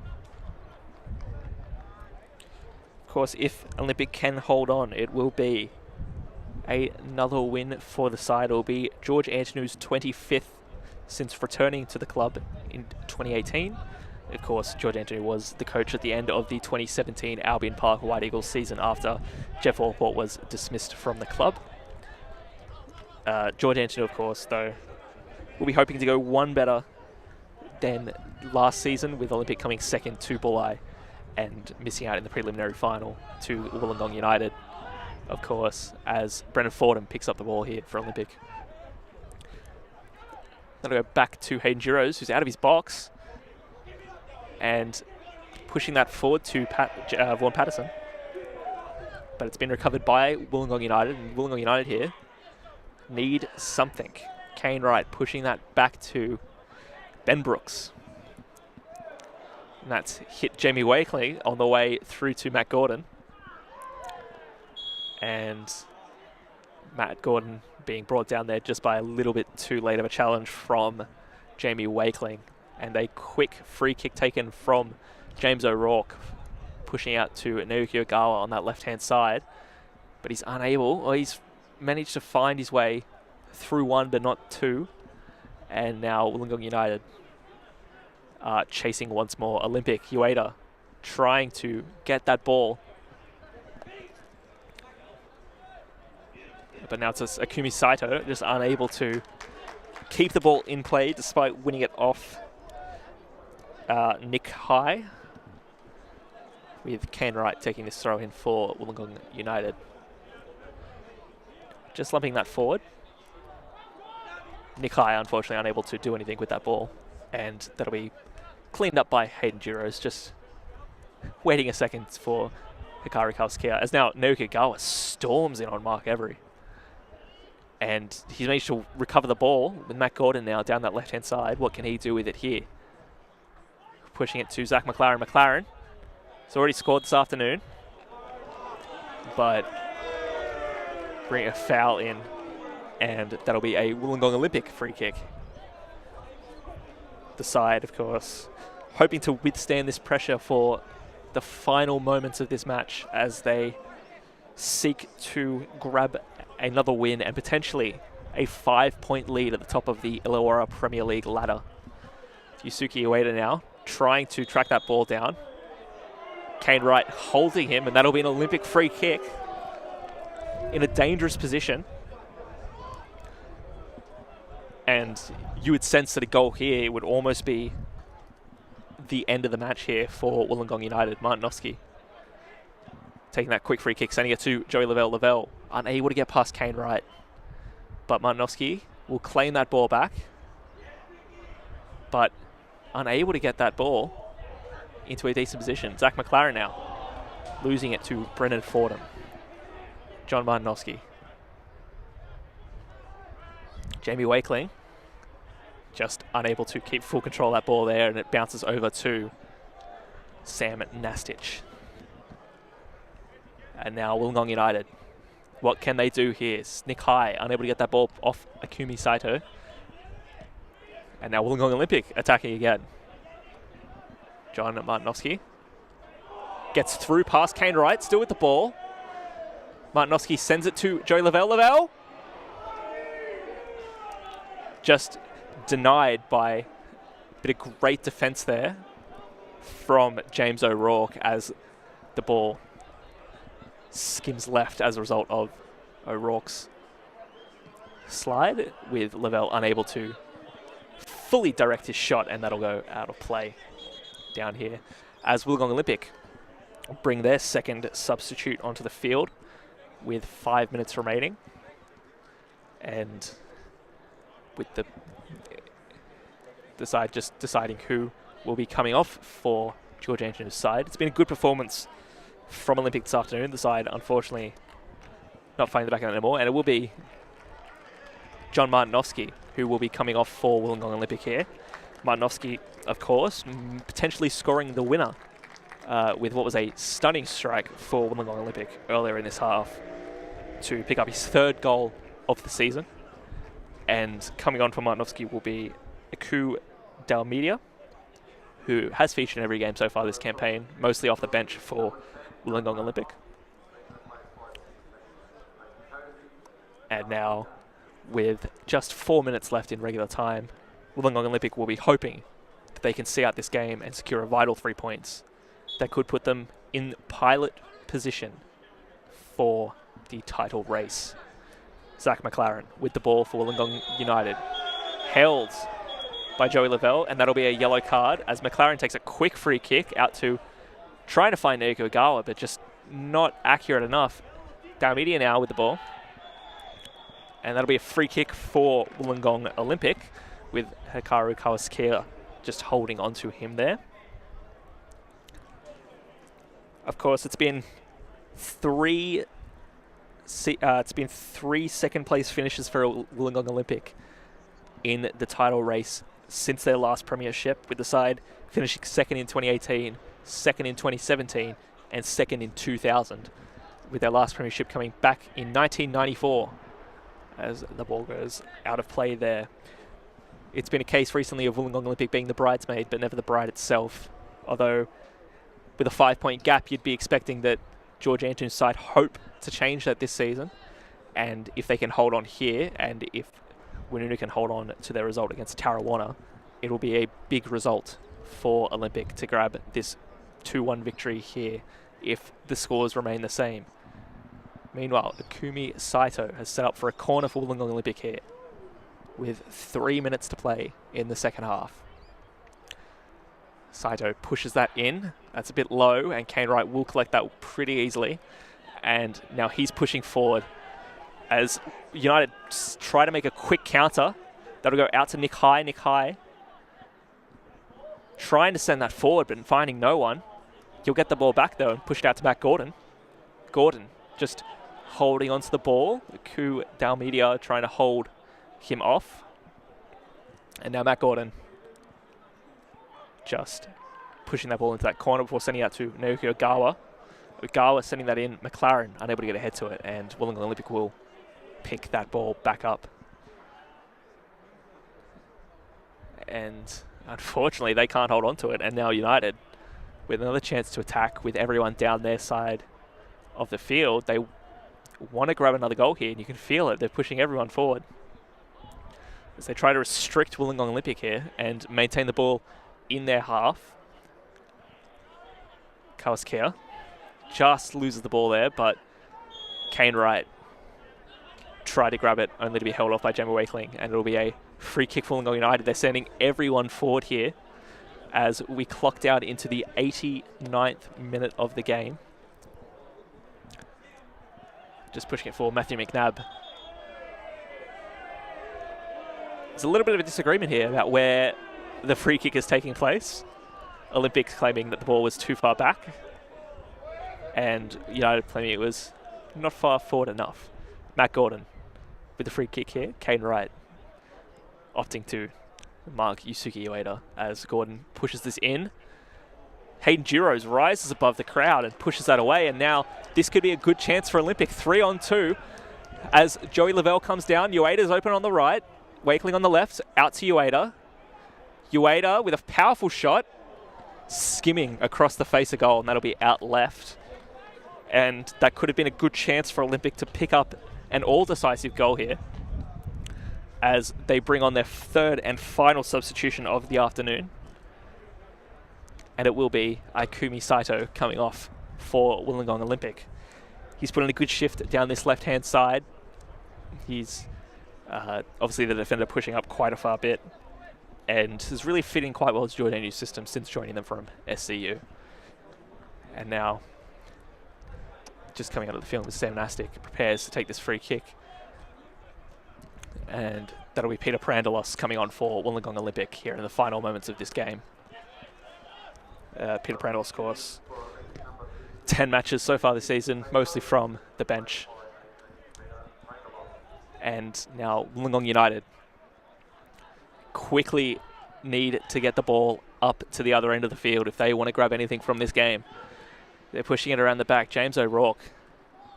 Of course, if Olympic can hold on, it will be another win for the side. It will be George Antonou's 25th since returning to the club in 2018. Of course, George Antonou was the coach at the end of the 2017 Albion Park White Eagles season after Jeff Allport was dismissed from the club. George Antonou, of course, though, will be hoping to go one better than last season, with Olympic coming second to Bulli and missing out in the preliminary final to Wollongong United, of course, as Brendan Fordham picks up the ball here for Olympic. That'll go back to Hayden Giroux, who's out of his box, and pushing that forward to Vaughan Patterson. But it's been recovered by Wollongong United, and Wollongong United here need something. Kane Wright pushing that back to Ben Brooks. And that's hit Jamie Wakeley on the way through to Matt Gordon. And Matt Gordon being brought down there just by a little bit too late of a challenge from Jamie Wakeling. And a quick free kick taken from James O'Rourke, pushing out to Naoki Ogawa on that left-hand side. But he's unable, or he's managed to find his way through one but not two. And now Wollongong United chasing once more. Olympic, Ueda trying to get that ball. But now it's just Akumi Saito, just unable to keep the ball in play despite winning it off Nick High, with Kane Wright taking this throw in for Wollongong United. Just lumping that forward. Nick High, unfortunately, unable to do anything with that ball, and that'll be cleaned up by Hayden Giroux, just waiting a second for Hikari Kauskia, as now Naoki Ogawa storms in on Mark Every. And he's managed to recover the ball with Matt Gordon now down that left-hand side. What can he do with it here? Pushing it to Zach McLaren. McLaren has already scored this afternoon, but bring a foul in, and that'll be a Wollongong Olympic free kick. The side, of course, hoping to withstand this pressure for the final moments of this match as they seek to grab another win and potentially a 5-point lead at the top of the Illawarra Premier League ladder. Yusuke Ueda now trying to track that ball down. Kane Wright holding him, and that'll be an Olympic free kick in a dangerous position. And you would sense that a goal here would almost be the end of the match here for Wollongong United. Martinowski taking that quick free kick, sending it to Joey Lavelle. Lavelle unable to get past Kane Wright, but Martinowski will claim that ball back, but unable to get that ball into a decent position. Zach McLaren now losing it to Brendan Fordham. John Martinowski. Jamie Wakeling just unable to keep full control of that ball there, and it bounces over to Sam Nastic. And now Wollongong United. What can they do here? Nick High unable to get that ball off Akumi Saito. And now Wollongong Olympic attacking again. John Martinowski gets through past Kane Wright, still with the ball. Martinowski sends it to Joey Lavelle. Lavelle just denied by a bit of great defense there from James O'Rourke, as the ball skims left as a result of O'Rourke's slide, with Lavelle unable to fully direct his shot, and that'll go out of play down here as Wollongong Olympic bring their second substitute onto the field with 5 minutes remaining. And with the side just deciding who will be coming off for George Andrew's side. It's been a good performance from Olympic this afternoon. The side, unfortunately, not finding the back end anymore. And it will be John Martinovsky who will be coming off for Wollongong Olympic here. Martinovsky, of course, potentially scoring the winner with what was a stunning strike for Wollongong Olympic earlier in this half to pick up his 3rd goal of the season. And coming on for Martinovsky will be Aku Dalmedia, who has featured in every game so far this campaign, mostly off the bench for Wollongong Olympic. And now, with just 4 minutes left in regular time, Wollongong Olympic will be hoping that they can see out this game and secure a vital 3 points that could put them in pilot position for the title race. Zach McLaren with the ball for Wollongong United. Held by Joey Lavelle, and that'll be a yellow card as McLaren takes a quick free kick out to trying to find Naoko Ogawa, but just not accurate enough. Dalmedia now with the ball. And that'll be a free kick for Wollongong Olympic with Hikaru Kawasaki just holding onto him there. Of course, it's been three second place finishes for Wollongong Olympic in the title race since their last premiership, with the side finishing 2nd in 2018, 2nd in 2017 and 2nd in 2000, with their last premiership coming back in 1994 as the ball goes out of play there. It's been a case recently of Wollongong Olympic being the bridesmaid but never the bride itself, although with a 5-point gap you'd be expecting that George Anton's side hope to change that this season, and if they can hold on here and if Winunu can hold on to their result against Tarrawanna, it will be a big result for Olympic to grab this 2-1 victory here if the scores remain the same. Meanwhile, Akumi Saito has set up for a corner for Wollongong Olympic here with 3 minutes to play in the second half. Saito pushes that in. That's a bit low, and Kane Wright will collect that pretty easily. And now he's pushing forward as United try to make a quick counter. That'll go out to Nick High. Nick High trying to send that forward, but finding no one. He'll get the ball back, though, and push it out to Matt Gordon. Gordon just holding onto the ball. Ku Dalmedia trying to hold him off. And now Matt Gordon just pushing that ball into that corner before sending it out to Naoki Ogawa. Ogawa sending that in. McLaren unable to get ahead to it, and Wollongong Olympic will pick that ball back up. And unfortunately, they can't hold on to it. And now United, with another chance to attack with everyone down their side of the field, they want to grab another goal here, and you can feel it. They're pushing everyone forward as they try to restrict Wollongong Olympic here and maintain the ball in their half. Kawasaki just loses the ball there, but Kane Wright tried to grab it, only to be held off by Jamie Wakeling, and it'll be a free kick for Wollongong United. They're sending everyone forward here as we clock down into the 89th minute of the game. Just pushing it forward, Matthew McNabb. There's a little bit of a disagreement here about where the free kick is taking place. Olympics claiming that the ball was too far back, and United claiming it was not far forward enough. Matt Gordon with the free kick here. Kane Wright opting to mark Yusuke Ueda as Gordon pushes this in. Hayden Giroux rises above the crowd and pushes that away, and now this could be a good chance for Olympic. 3-on-2 as Joey Lavelle comes down. Ueda's open on the right, Wakeling on the left, out to Ueda. Ueda with a powerful shot, skimming across the face of goal, and that'll be out left. And that could have been a good chance for Olympic to pick up an all-decisive goal here as they bring on their third and final substitution of the afternoon. And it will be Ikumi Saito coming off for Wollongong Olympic. He's put in a good shift down this left-hand side. He's obviously the defender pushing up quite a far bit, and is really fitting quite well to Jordan's system since joining them from SCU. And now, just coming out of the field with Sam Nastic, prepares to take this free kick. And that'll be Peter Prandalos coming on for Wollongong Olympic here in the final moments of this game. Peter Prandalos, of course, 10 matches so far this season, mostly from the bench. And now Wollongong United quickly need to get the ball up to the other end of the field if they want to grab anything from this game. They're pushing it around the back. James O'Rourke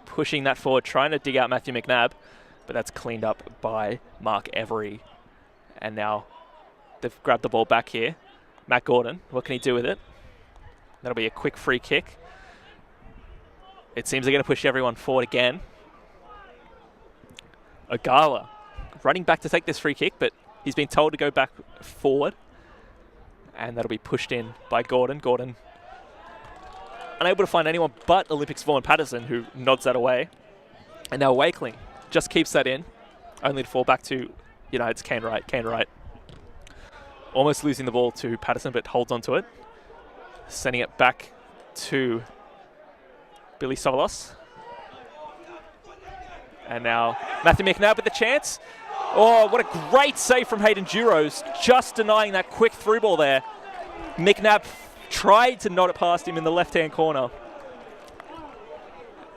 pushing that forward, trying to dig out Matthew McNabb, but that's cleaned up by Mark Every. And now they've grabbed the ball back here. Matt Gordon, what can he do with it? That'll be a quick free kick. It seems they're going to push everyone forward again. Ogawa running back to take this free kick, but he's been told to go back forward. And that'll be pushed in by Gordon. Gordon unable to find anyone but Olympics Vaughan Patterson, who nods that away. And now Wakeling just keeps that in, only to fall back to United's Kane Wright. Kane Wright almost losing the ball to Patterson, but holds on to it. Sending it back to Billy Sovalos. And now Matthew McNabb with the chance. Oh, what a great save from Hayden Duros, just denying that quick through ball there. McNabb tried to nod it past him in the left-hand corner.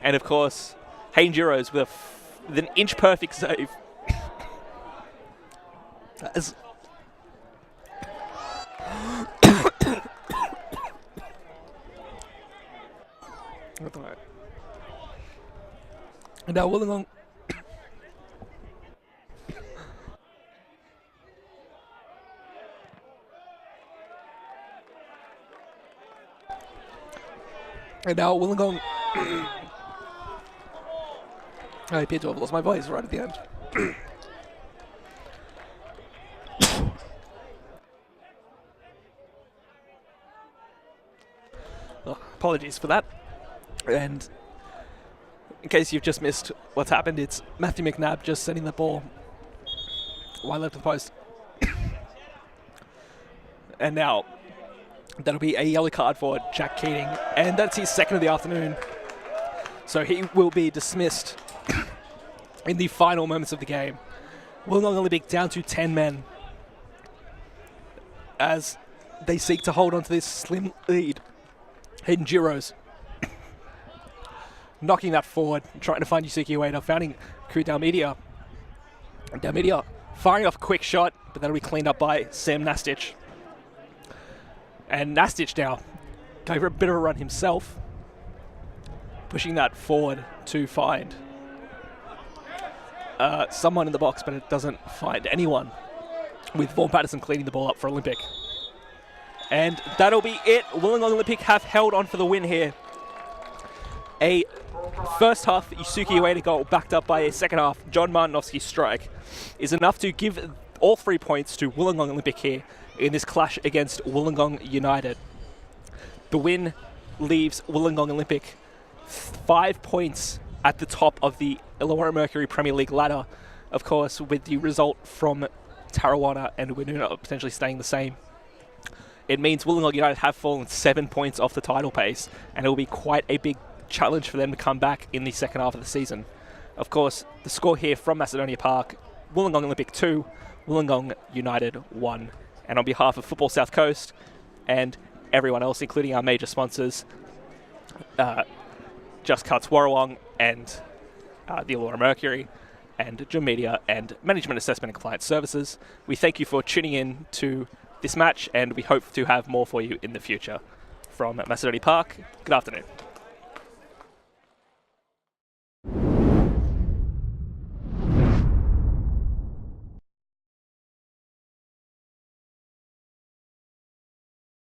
And of course, Hayden Duros with an inch-perfect save. And now Wollongong I appear to have lost my voice right at the end. Oh, apologies for that. And in case you've just missed what's happened, it's Matthew McNabb just sending the ball wide left of the post. And now that'll be a yellow card for Jack Keating, and that's his second of the afternoon. So he will be dismissed in the final moments of the game. Wollongong Olympic down to 10 men as they seek to hold on to this slim lead. Hayden Duros knocking that forward, trying to find Yusuke Ueda, finding Ku Dalmedia. Dalmedia firing off a quick shot, but that'll be cleaned up by Sam Nastich. And Nastich now going for a bit of a run himself, pushing that forward to find someone in the box, but it doesn't find anyone, with Vaughan Patterson cleaning the ball up for Olympic. And that'll be it. Wollongong Olympic have held on for the win here. A first half Yusuke Ueda goal backed up by a second half John Martinovsky strike is enough to give all 3 points to Wollongong Olympic here in this clash against Wollongong United. The win leaves Wollongong Olympic 5 points at the top of the Illawarra Mercury Premier League ladder, of course, with the result from Tarrawanna and Winona potentially staying the same. It means Wollongong United have fallen 7 points off the title pace, and it will be quite a big challenge for them to come back in the second half of the season. Of course, the score here from Macedonia Park, Wollongong Olympic 2, Wollongong United 1. And on behalf of Football South Coast and everyone else, including our major sponsors, Just Cuts Warrawong and the Illawarra Mercury and Jim Media and Management Assessment and Compliance Services, we thank you for tuning in to this match, and we hope to have more for you in the future. From Macedonia Park, good afternoon.